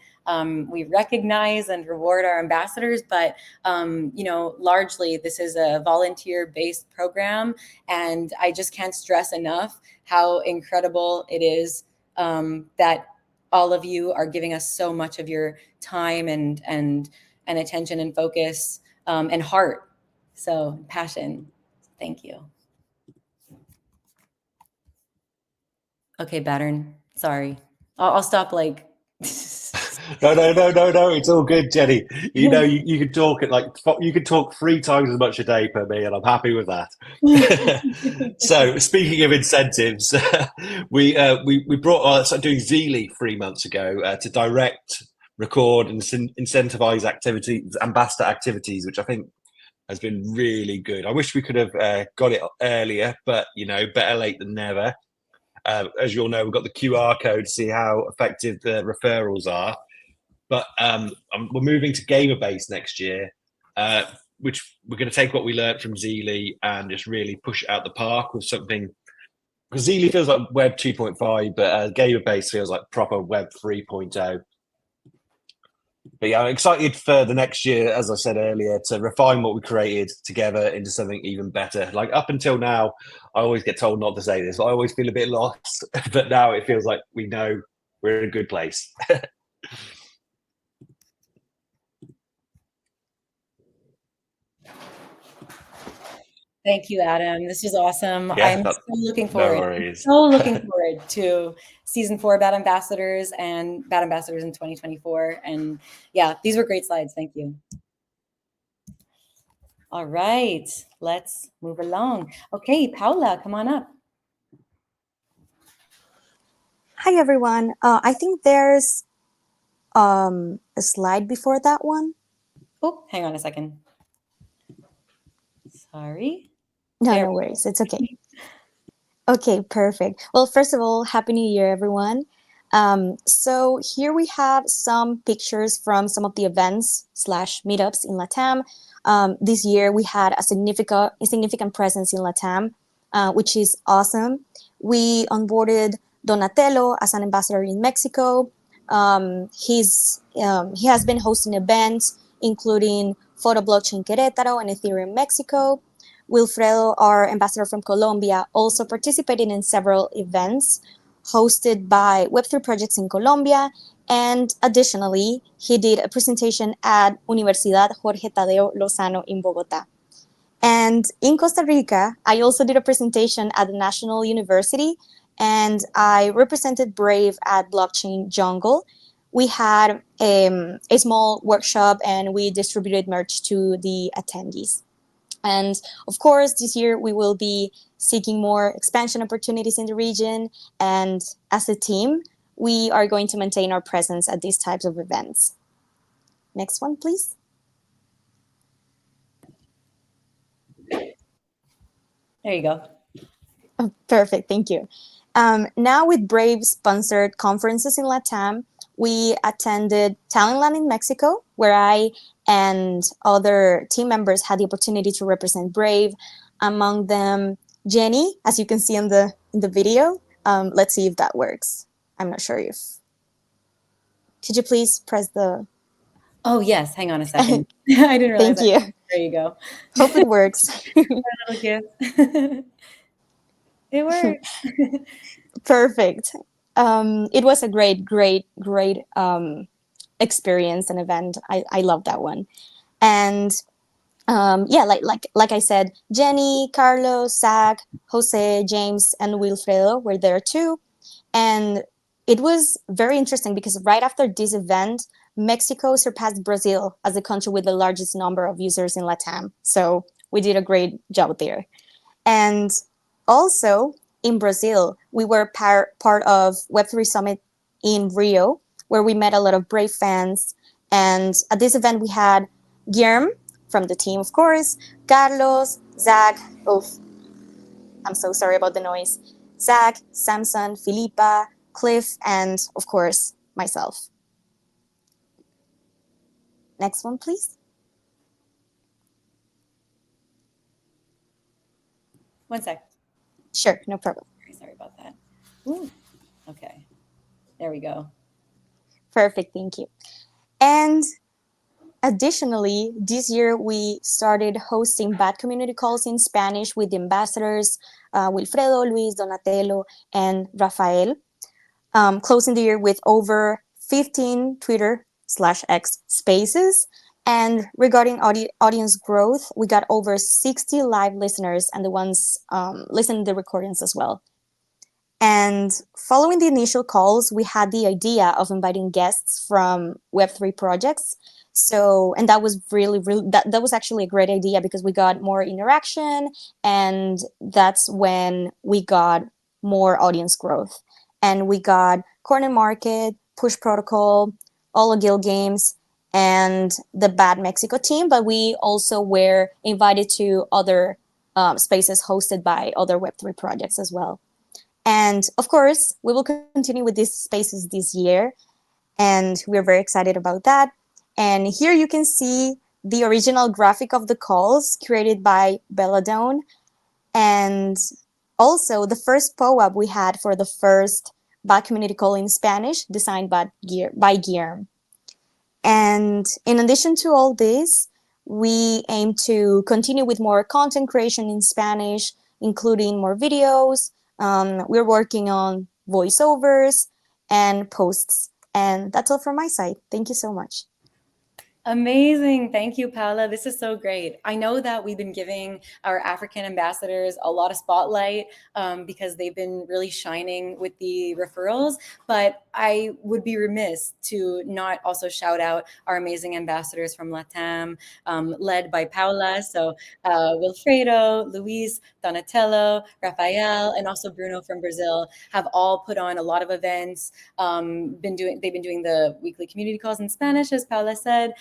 recognize and reward our ambassadors, but largely this is a volunteer-based program, and I just can't stress enough how incredible it is that all of you are giving us so much of your time and attention and focus and heart, so passion. Thank you. Okay, Battern. Sorry. I'll stop like. No. It's all good, Jenny. You can talk you can talk 3 times as much a day per me, and I'm happy with that. So, speaking of incentives, we started doing Zeely 3 months ago to direct, record, and incentivize ambassador activities, which I think has been really good. I wish we could have got it earlier, but better late than never. As you all know, we've got the QR code to see how effective the referrals are. But we're moving to gamer-based next year, which we're going to take what we learned from Zeely and just really push it out the park with something. Because Zeely feels like Web 2.5, but gamer-based feels like proper Web 3.0. But yeah, I'm excited for the next year, as I said earlier, to refine what we created together into something even better. Like up until now, I always get told not to say this. I always feel a bit lost, but now it feels like we know we're in a good place. Thank you, Adam. This was awesome. Yeah, I'm so looking no forward. worries. So looking forward to season 4 Bad Ambassadors and Bad Ambassadors in 2024. And yeah, these were great slides. Thank you. All right, let's move along. Okay, Paula, come on up. Hi, everyone. I think there's a slide before that one. Oh, hang on a second. Sorry. No worries. It's okay. Okay, perfect. Well, first of all, Happy New Year, everyone. So here we have some pictures from some of the events/meetups in LATAM. This year we had a significant presence in LATAM, which is awesome. We onboarded Donatello as an ambassador in Mexico. He has been hosting events, including Photo Blockchain Querétaro and Ethereum Mexico. Wilfredo, our ambassador from Colombia, also participated in several events hosted by Web3 projects in Colombia. And additionally, he did a presentation at Universidad Jorge Tadeo Lozano in Bogota. And in Costa Rica, I also did a presentation at the National University, and I represented Brave at Blockchain Jungle. We had a small workshop and we distributed merch to the attendees. And of course, this year we will be seeking more expansion opportunities in the region. And as a team, we are going to maintain our presence at these types of events. Next one, please. There you go. Oh, perfect, thank you. Now with Brave-sponsored conferences in LATAM, we attended Talentland in Mexico, where I and other team members had the opportunity to represent Brave. Among them, Jenny, as you can see in the video. Let's see if that works. I'm not sure if. Could you please press the? Oh yes, hang on a second. I didn't realize. Thank you. There you go. Hope it works. Little gift. It works. Perfect. It was a great experience and event. I love that one. And yeah, like I said, Jenny, Carlos, Zach, Jose, James, and Wilfredo were there too. And it was very interesting because right after this event, Mexico surpassed Brazil as the country with the largest number of users in LATAM. So we did a great job there. And also, in Brazil. We were part of Web3 Summit in Rio, where we met a lot of Brave fans. And at this event, we had Guillermo from the team, of course, Carlos, Zach, I'm so sorry about the noise, Zach, Samson, Filipa, Cliff, and of course, myself. Next one, please. One sec. Sure, no problem. Sorry about that. Ooh. Okay. There we go. Perfect, thank you. And additionally, this year we started hosting bad community calls in Spanish with the ambassadors Wilfredo, Luis, Donatello, and Rafael, closing the year with over 15 Twitter/X spaces. And regarding audience growth, we got over 60 live listeners and the ones listening to the recordings as well. And following the initial calls, we had the idea of inviting guests from Web3 projects. So, and that was really, that was actually a great idea because we got more interaction, and that's when we got more audience growth. And we got Corner Market, Push Protocol, All Guild Games, and the Bad Mexico team. But we also were invited to other spaces hosted by other Web3 projects as well. And of course, we will continue with these spaces this year, and we're very excited about that. And here you can see the original graphic of the calls created by Belladone, and also the first POAP we had for the first Bad Community Call in Spanish, designed by Guillermo. And in addition to all this, we aim to continue with more content creation in Spanish, including more videos. We're working on voiceovers and posts. And that's all from my side. Thank you so much. Amazing. Thank you, Paula. This is so great. I know that we've been giving our African ambassadors a lot of spotlight because they've been really shining with the referrals, but I would be remiss to not also shout out our amazing ambassadors from LATAM, led by Paula. So Wilfredo, Luis, Donatello, Rafael, and also Bruno from Brazil have all put on a lot of events. They've been doing the weekly community calls in Spanish, as Paula said.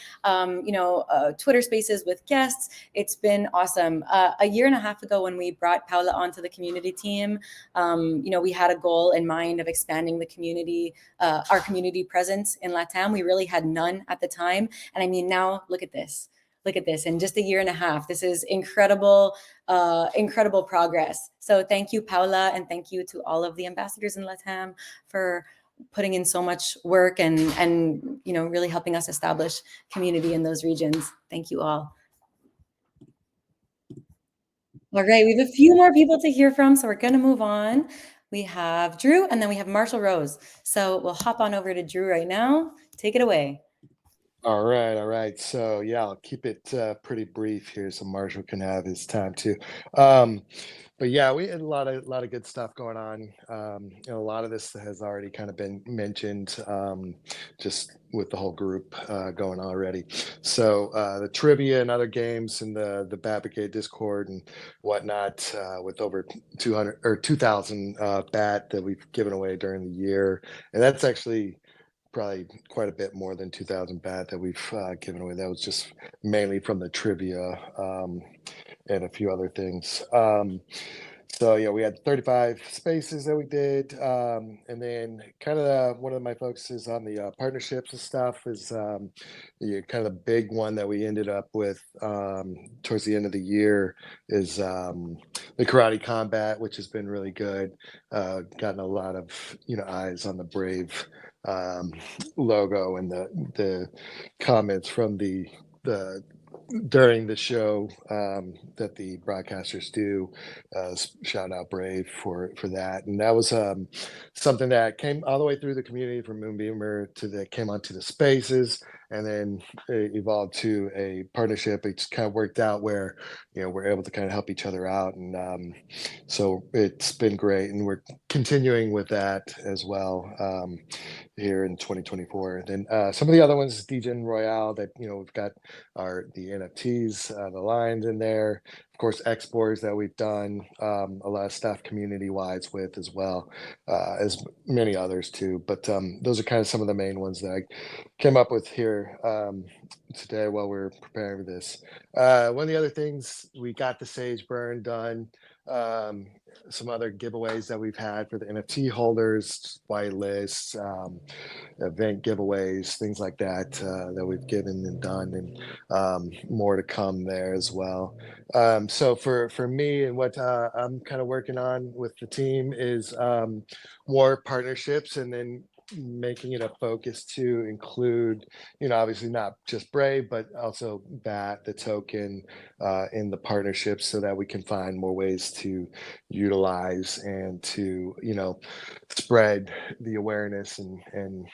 Twitter spaces with guests. It's been awesome. A year and a half ago, when we brought Paula onto the community team, we had a goal in mind of expanding the community, our community presence in LATAM. We really had none at the time. And I mean, now look at this. Look at this. In just a year and a half, this is incredible, incredible progress. So thank you, Paula, and thank you to all of the ambassadors in LATAM for putting in so much work and really helping us establish community in those regions. Thank you all. All right, we have a few more people to hear from, so we're going to move on. We have Drew, and then we have Marshall Rose. So we'll hop on over to Drew right now. Take it away. All right. So yeah, I'll keep it pretty brief here, so Marshall can have his time too. But yeah, we had a lot of good stuff going on. A lot of this has already kind of been mentioned, just with the whole group going already. So the trivia and other games in the Bat Brigade Discord and whatnot, with over 200 or 2,000 bat that we've given away during the year, and that's actually probably quite a bit more than 2,000 bat that we've given away. That was just mainly from the trivia and a few other things. So yeah, we had 35 spaces that we did, and then kind of one of my focuses on the partnerships and stuff is the kind of the big one that we ended up with towards the end of the year is the karate combat, which has been really good. Gotten a lot of eyes on the Brave logo and the comments from the during the show that the broadcasters do. Shout out Brave for that, and that was something that came all the way through the community from Moonbeamer to that came onto the spaces, and then it evolved to a partnership. It just kind of worked out where we're able to kind of help each other out, and so it's been great, and we're continuing with that as well here in 2024. Then some of the other ones, DJ Royale, that we've got the NFTs, the lines in there of course, explorers that we've done a lot of stuff community-wise with as well, as many others too. But those are kind of some of the main ones that I came up with here today while we are preparing for this. One of the other things, we got the Sage Burn done. Some other giveaways that we've had for the NFT holders, whitelists, event giveaways, things like that that we've given and done, and more to come there as well. So for me and what I'm kind of working on with the team is more partnerships, and then making it a focus to include, obviously not just Brave, but also BAT, the token, in the partnerships, so that we can find more ways to utilize and to, spread the awareness and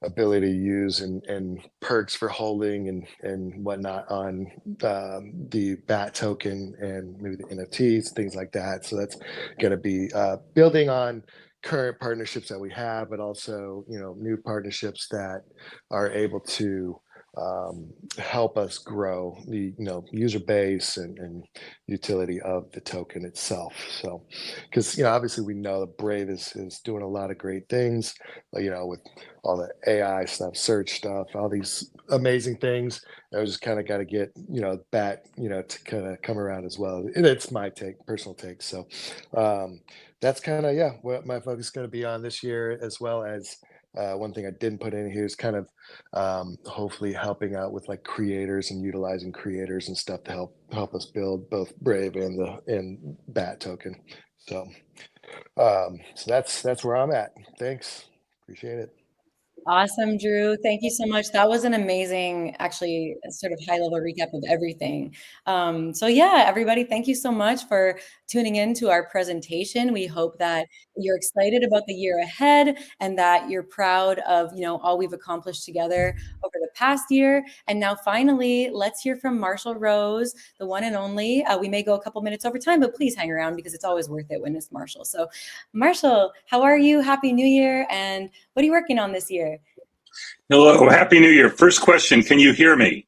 ability to use and perks for holding and whatnot on the BAT token and maybe the NFTs, things like that. So that's going to be building on current partnerships that we have, but also, new partnerships that are able to help us grow the user base and utility of the token itself. So because obviously we know that Brave is doing a lot of great things, with all the AI stuff, search stuff, all these amazing things. I just kind of got to get BAT to kind of come around as well. And it's my personal take. So that's kind of what my focus is going to be on this year, as well as one thing I didn't put in here is kind of hopefully helping out with like creators and utilizing creators and stuff to help us build both Brave and BAT token. So that's where I'm at. Thanks, appreciate it. Awesome, Drew. Thank you so much. That was an amazing, actually, sort of high-level recap of everything. So yeah, everybody, thank you so much for tuning in to our presentation. We hope that you're excited about the year ahead and that you're proud of, all we've accomplished together over the past year. And now finally, let's hear from Marshall Rose, the one and only. We may go a couple minutes over time, but please hang around because it's always worth it when it's Marshall. So Marshall, how are you? Happy New Year. And what are you working on this year? Hello, Happy New Year. First question, can you hear me?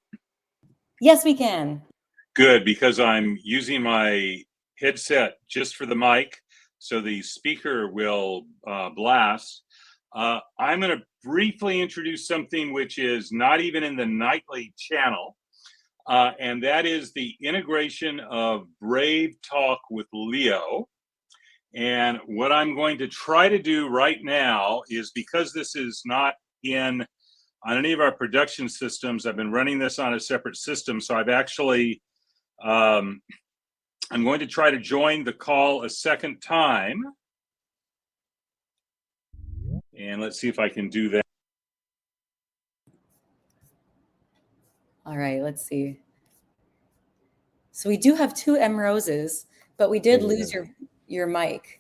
Yes, we can. Good, because I'm using my headset just for the mic, so the speaker will blast. I'm going to briefly introduce something which is not even in the nightly channel, and that is the integration of Brave Talk with Leo. And what I'm going to try to do right now is, because this is not on any of our production systems, I've been running this on a separate system. So I've actually, I'm going to try to join the call a second time. And let's see if I can do that. All right, let's see. So we do have two M Roses, but we did lose your mic.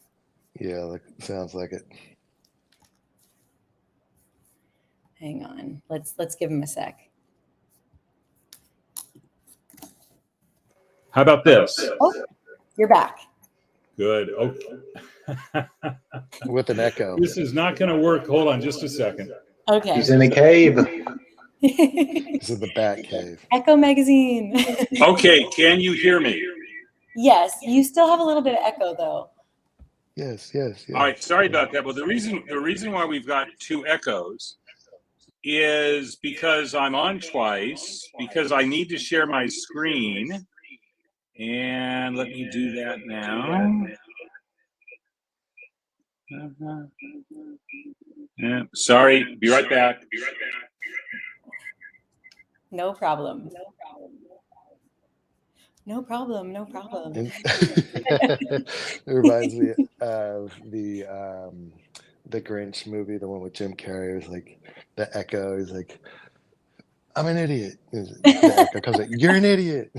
Yeah, sounds like it. Hang on. Let's give him a sec. How about this? Oh, you're back. Good. Okay. With an echo. This is not going to work. Hold on just a second. Okay. He's in a cave. This is the Bat Cave. Echo Magazine. Okay, can you hear me? Yes, you still have a little bit of echo though. Yes. All right, sorry about that. Well, the reason why we've got two echoes is because I'm on twice, because I need to share my screen. And let me do that now. Yeah, sorry, be right back. No problem. No problem. It reminds me of the Grinch movie, the one with Jim Carrey. It was like the echo. He's like, "I'm an idiot." The echo comes like, "You're an idiot."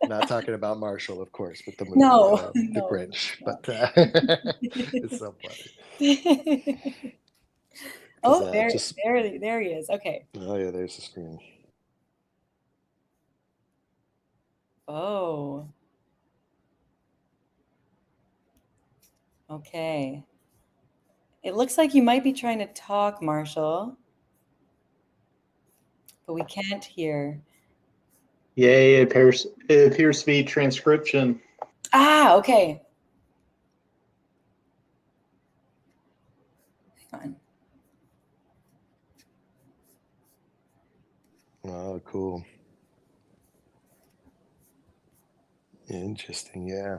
Not talking about Marshall, of course, but the movie, the Grinch. But it's so funny. Oh, there he is. Okay. Oh yeah, there's the screen. Oh. Okay. It looks like you might be trying to talk, Marshall, but we can't hear. Yeah, it appears to be transcription. Ah, okay. Hang on. Oh, cool. Interesting. Yeah.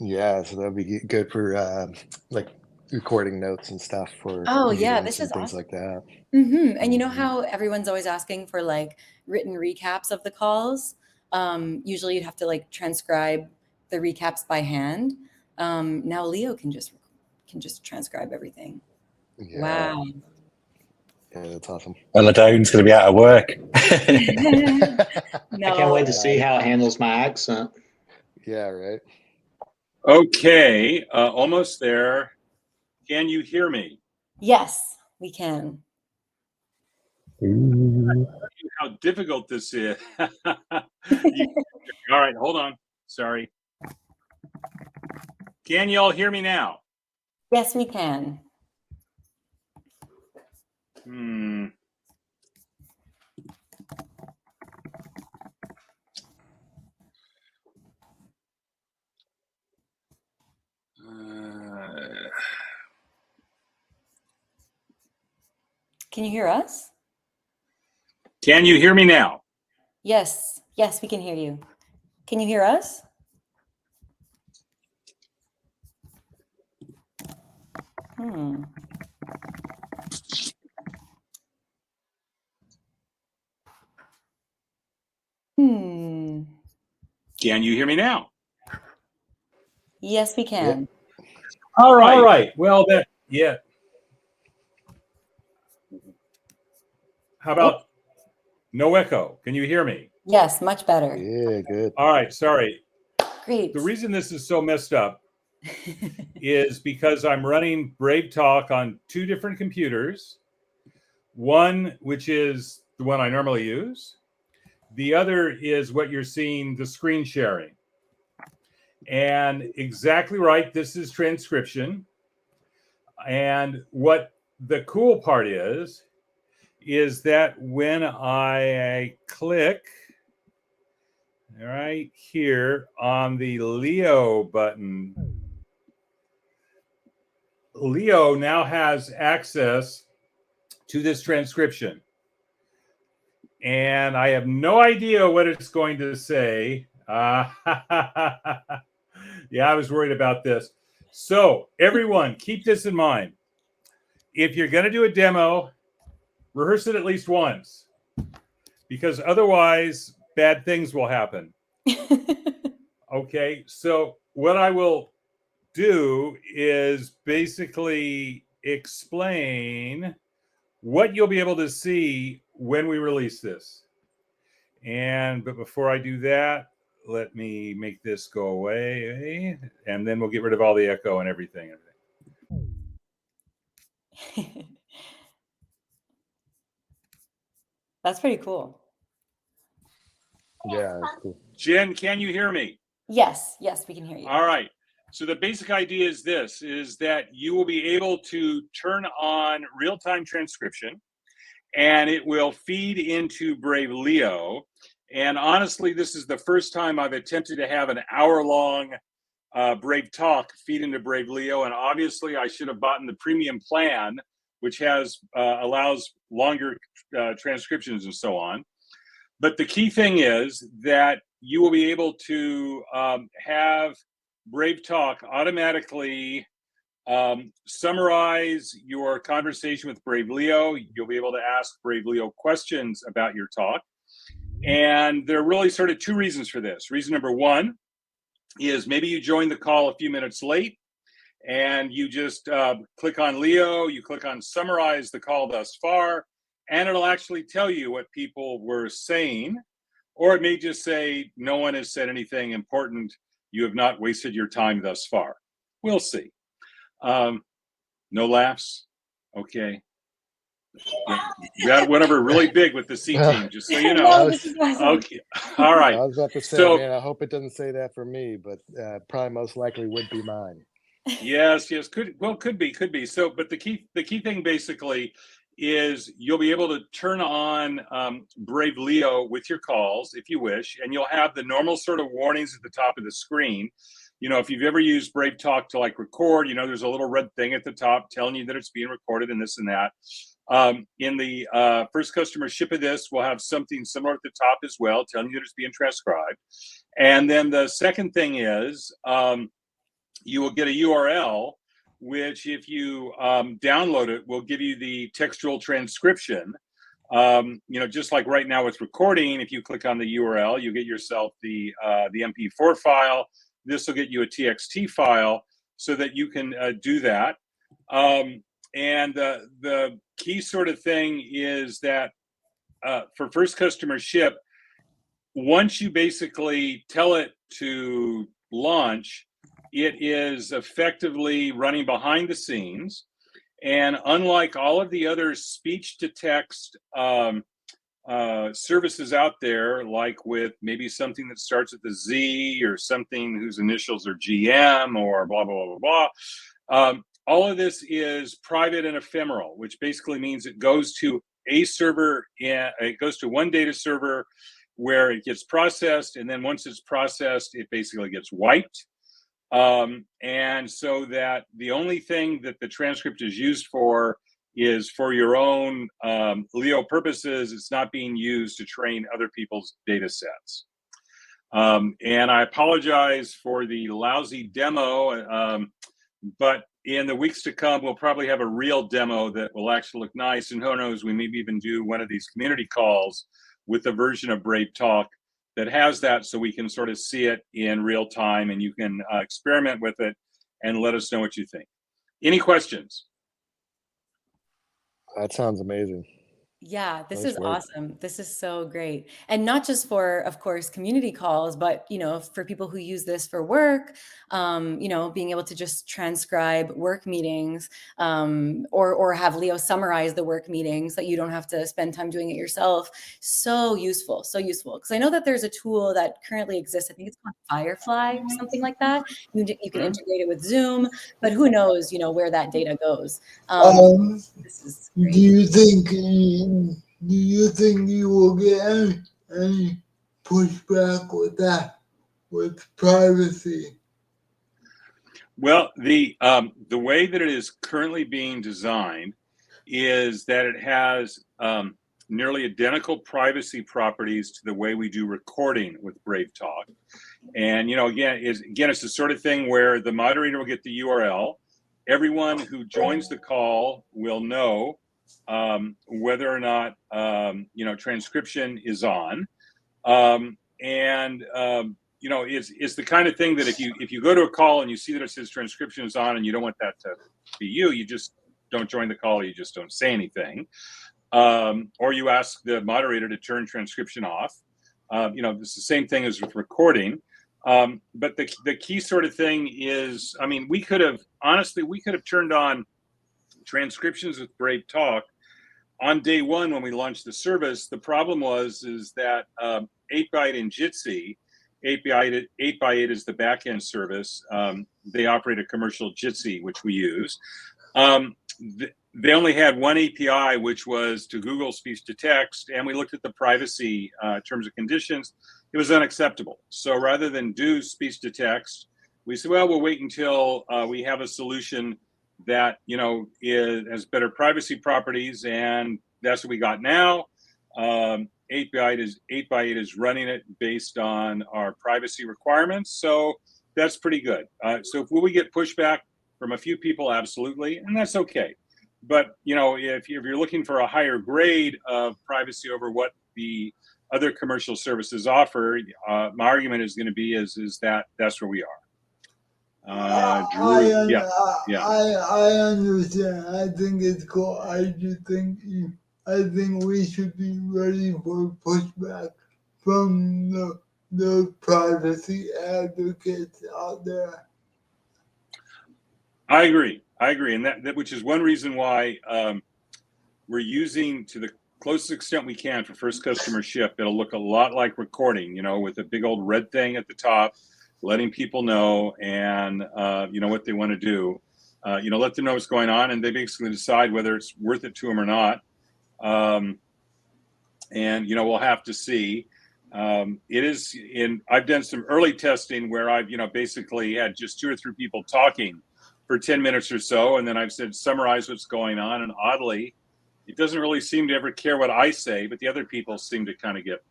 Yeah. So that'd be good for like recording notes and stuff for Oh yeah, meetings this and is things awesome. like that. And you know how everyone's always asking for like written recaps of the calls? Usually you'd have to like transcribe the recaps by hand. Now Leo can just transcribe everything. Yeah. Wow. Yeah, that's awesome. And Ladone's going to be out of work. I can't wait to No. see how it handles my accent. Yeah, right. Okay, almost there. Can you hear me? Yes, we can. How difficult this is. All right, hold on. Sorry. Can y'all hear me now? Yes, we can. Can you hear us? Can you hear me now? Yes. Yes, we can hear you. Can you hear us? Hmm. Can you hear me now? Yes, we can. All right. Well, yeah. How about no echo? Can you hear me? Yes, much better. Yeah, good. All right, sorry. Great. The reason this is so messed up is because I'm running Brave Talk on two different computers. One, which is the one I normally use. The other is what you're seeing, the screen sharing. And exactly right, this is transcription. And what the cool part is that when I click right here on the Leo button, Leo now has access to this transcription. And I have no idea what it's going to say. Yeah, I was worried about this. So everyone, keep this in mind. If you're going to do a demo, rehearse it at least once, because otherwise bad things will happen. Okay, so what I will do is basically explain what you'll be able to see when we release this. But before I do that, let me make this go away, and then we'll get rid of all the echo and everything. That's pretty cool. Yeah, that's cool. Jen, can you hear me? Yes, yes, we can hear you. All right. So the basic idea is this, is that you will be able to turn on real-time transcription, and it will feed into Brave Leo. And honestly, this is the first time I've attempted to have an hour-long Brave Talk feed into Brave Leo. And obviously, I should have bought the premium plan, which has allows longer transcriptions and so on. But the key thing is that you will be able to have Brave Talk automatically summarize your conversation with Brave Leo. You'll be able to ask Brave Leo questions about your talk. And there are really sort of two reasons for this. Reason number one is maybe you joined the call a few minutes late and you just click on Leo, you click on summarize the call thus far, and it'll actually tell you what people were saying. Or it may just say, no one has said anything important. You have not wasted your time thus far. We'll see. No laughs? Okay. That went over really big with the C team, just so you know. This is awesome. Okay. All right. I was about to say, So, man, I hope it doesn't say that for me, but probably most likely would be mine. yes, could be. So, but the key thing basically is you'll be able to turn on Brave Leo with your calls if you wish, and you'll have the normal sort of warnings at the top of the screen. If you've ever used Brave Talk to like record, there's a little red thing at the top telling you that it's being recorded and this and that. In the first customer ship of this, we'll have something similar at the top as well, telling you that it's being transcribed. And then the second thing is you will get a URL, which if you download it, will give you the textual transcription. Just like right now with recording, if you click on the URL, you get yourself the MP4 file. This will get you a TXT file so that you can do that. And the key sort of thing is that for first customer ship, once you basically tell it to launch, it is effectively running behind the scenes. And unlike all of the other speech to text services out there, like with maybe something that starts with a Z or something whose initials are GM or blah, blah, blah, blah, blah. All of this is private and ephemeral, which basically means it goes to a server, it goes to one data server where it gets processed. And then once it's processed, it basically gets wiped. And so that the only thing that the transcript is used for is for your own Leo purposes. It's not being used to train other people's data sets. And I apologize for the lousy demo, but in the weeks to come, we'll probably have a real demo that will actually look nice. And who knows, we maybe even do one of these community calls with a version of Brave Talk that has that, so we can sort of see it in real time and you can experiment with it and let us know what you think. Any questions? That sounds amazing. Yeah, this Nice is work. awesome. This is so great. And not just for, of course, community calls, but, for people who use this for work, being able to just transcribe work meetings, or have Leo summarize the work meetings so that you don't have to spend time doing it yourself. So useful, so useful. Because I know that there's a tool that currently exists. I think it's called Firefly or something like that. You can integrate it with Zoom, but who knows, where that data goes. This is great. Do you think you will get any pushback with that, with privacy? Well, the way that it is currently being designed is that it has nearly identical privacy properties to the way we do recording with Brave Talk. And again, it's the sort of thing where the moderator will get the URL. Everyone who joins the call will know whether or not transcription is on, it's the kind of thing that if you go to a call and you see that it says transcription is on and you don't want that to be you just don't join the call, or you just don't say anything, or you ask the moderator to turn transcription off. It's the same thing as with recording. But the key sort of thing is, we could have turned on transcriptions with Brave Talk on day one when we launched the service. The problem is that 8x8 and Jitsi, 8x8 is the backend service. They operate a commercial Jitsi, which we use. They only had one API, which was to Google speech to text, and we looked at the privacy terms and conditions. It was unacceptable. So rather than do speech to text, we said, well, we'll wait until we have a solution that has better privacy properties, and that's what we got now. 8x8 is running it based on our privacy requirements, so that's pretty good. So will we get pushback from a few people? Absolutely, and that's okay. But if you're looking for a higher grade of privacy over what the other commercial services offer, my argument is going to be is that that's where we are. Drew, yeah. I understand. I think it's cool. I think we should be ready for pushback from the privacy advocates out there. I agree, and that which is one reason why we're using, to the closest extent we can, for first customer ship. It'll look a lot like recording, with a big old red thing at the top, letting people know and what they want to do. Let them know what's going on, and they basically decide whether it's worth it to them or not. And we'll have to see. It is I've done some early testing where I've basically had just 2 or 3 people talking for 10 minutes or so, and then I've said summarize what's going on, and oddly it doesn't really seem to ever care what I say, but the other people seem to kind of get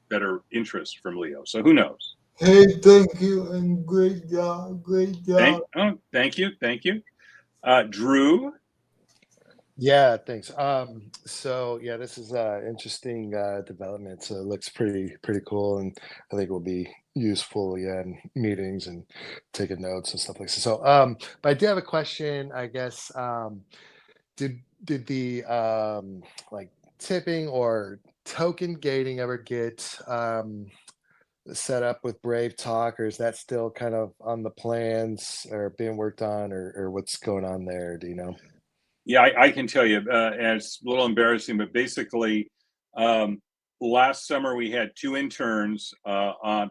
better interest from Leo. So who knows? Hey, thank you and great job. Great job. Thank you. Drew? Yeah, thanks. So yeah, this is interesting development. So it looks pretty cool, and I think it will be useful, in meetings and taking notes and stuff like that. So, but I do have a question. I guess did the like tipping or token gating ever get set up with Brave Talk, or is that still kind of on the plans or being worked on, or what's going on there? Do you know? Yeah, I can tell you, and it's a little embarrassing, but basically, last summer we had 2 interns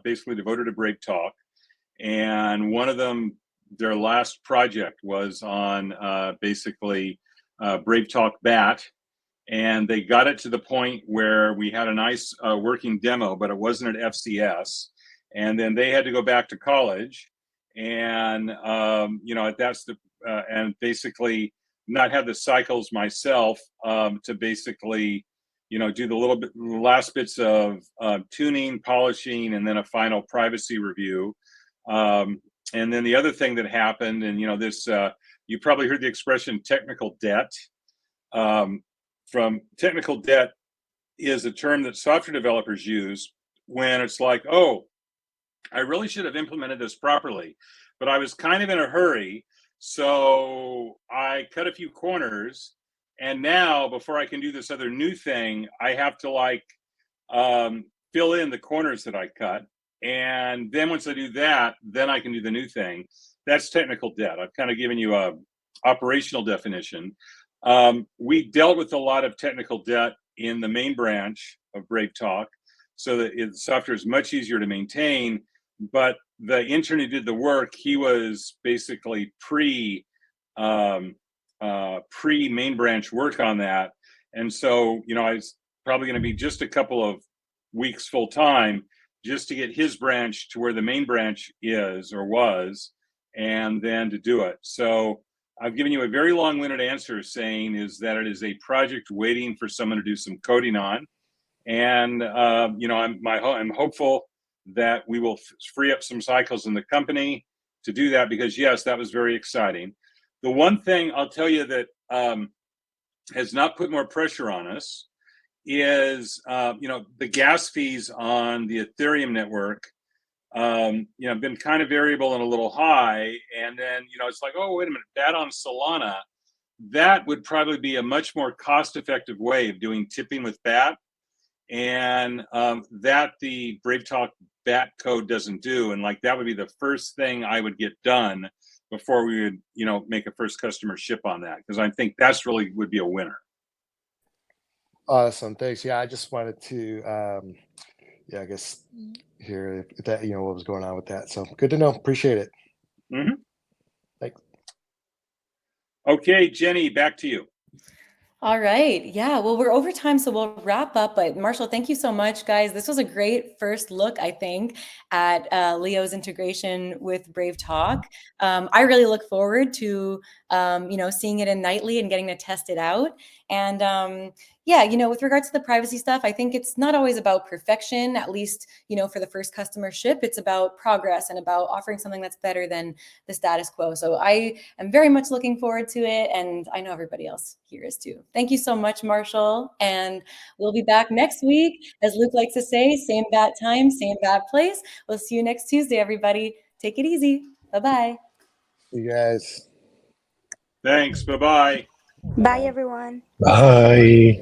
basically devoted to Brave Talk, and one of them, their last project was on basically Brave Talk BAT, and they got it to the point where we had a nice working demo, but it wasn't at FCS, and then they had to go back to college, and that's the and basically not have the cycles myself to basically do the last bits of tuning, polishing, and then a final privacy review. And then the other thing that happened, and this you probably heard the expression technical debt. From technical debt is a term that software developers use when it's like, oh, I really should have implemented this properly, but I was kind of in a hurry, so I cut a few corners, and now before I can do this other new thing, I have to fill in the corners that I cut, and then once I do that, then I can do the new thing. That's technical debt. I've kind of given you a operational definition. We dealt with a lot of technical debt in the main branch of Brave Talk, so that the software is much easier to maintain. But the intern who did the work, he was basically pre main branch work on that, and so I was probably going to be just a couple of weeks full time just to get his branch to where the main branch is or was, and then to do it. So I've given you a very long-winded answer saying is that it is a project waiting for someone to do some coding on, and I'm hopeful that we will free up some cycles in the company to do that, because yes, that was very exciting. The one thing I'll tell you that has not put more pressure on us is the gas fees on the Ethereum network been kind of variable and a little high, and then it's like, oh, wait a minute, that on Solana, that would probably be a much more cost-effective way of doing tipping with BAT, and that the Brave Talk BAT code doesn't do, and that would be the first thing I would get done before we would make a first customer ship on that, because I think that's really would be a winner. Awesome, thanks. Yeah, I just wanted to I guess hear if that what was going on with that. So good to know. Appreciate it. Mm-hmm. Thanks. Okay, Jenny, back to you. All right. Yeah. Well, we're over time, so we'll wrap up. But Marshall, thank you so much, guys. This was a great first look, I think, at Leo's integration with Brave Talk. I really look forward to, seeing it in nightly and getting to test it out. And with regards to the privacy stuff, I think it's not always about perfection, at least, for the first customer ship. It's about progress and about offering something that's better than the status quo. So I am very much looking forward to it. And I know everybody else here is too. Thank you so much, Marshall. And we'll be back next week. As Luke likes to say, same bat time, same bat place. We'll see you next Tuesday, everybody. Take it easy. Bye-bye. See you guys. Thanks. Bye-bye. Bye, everyone. Bye.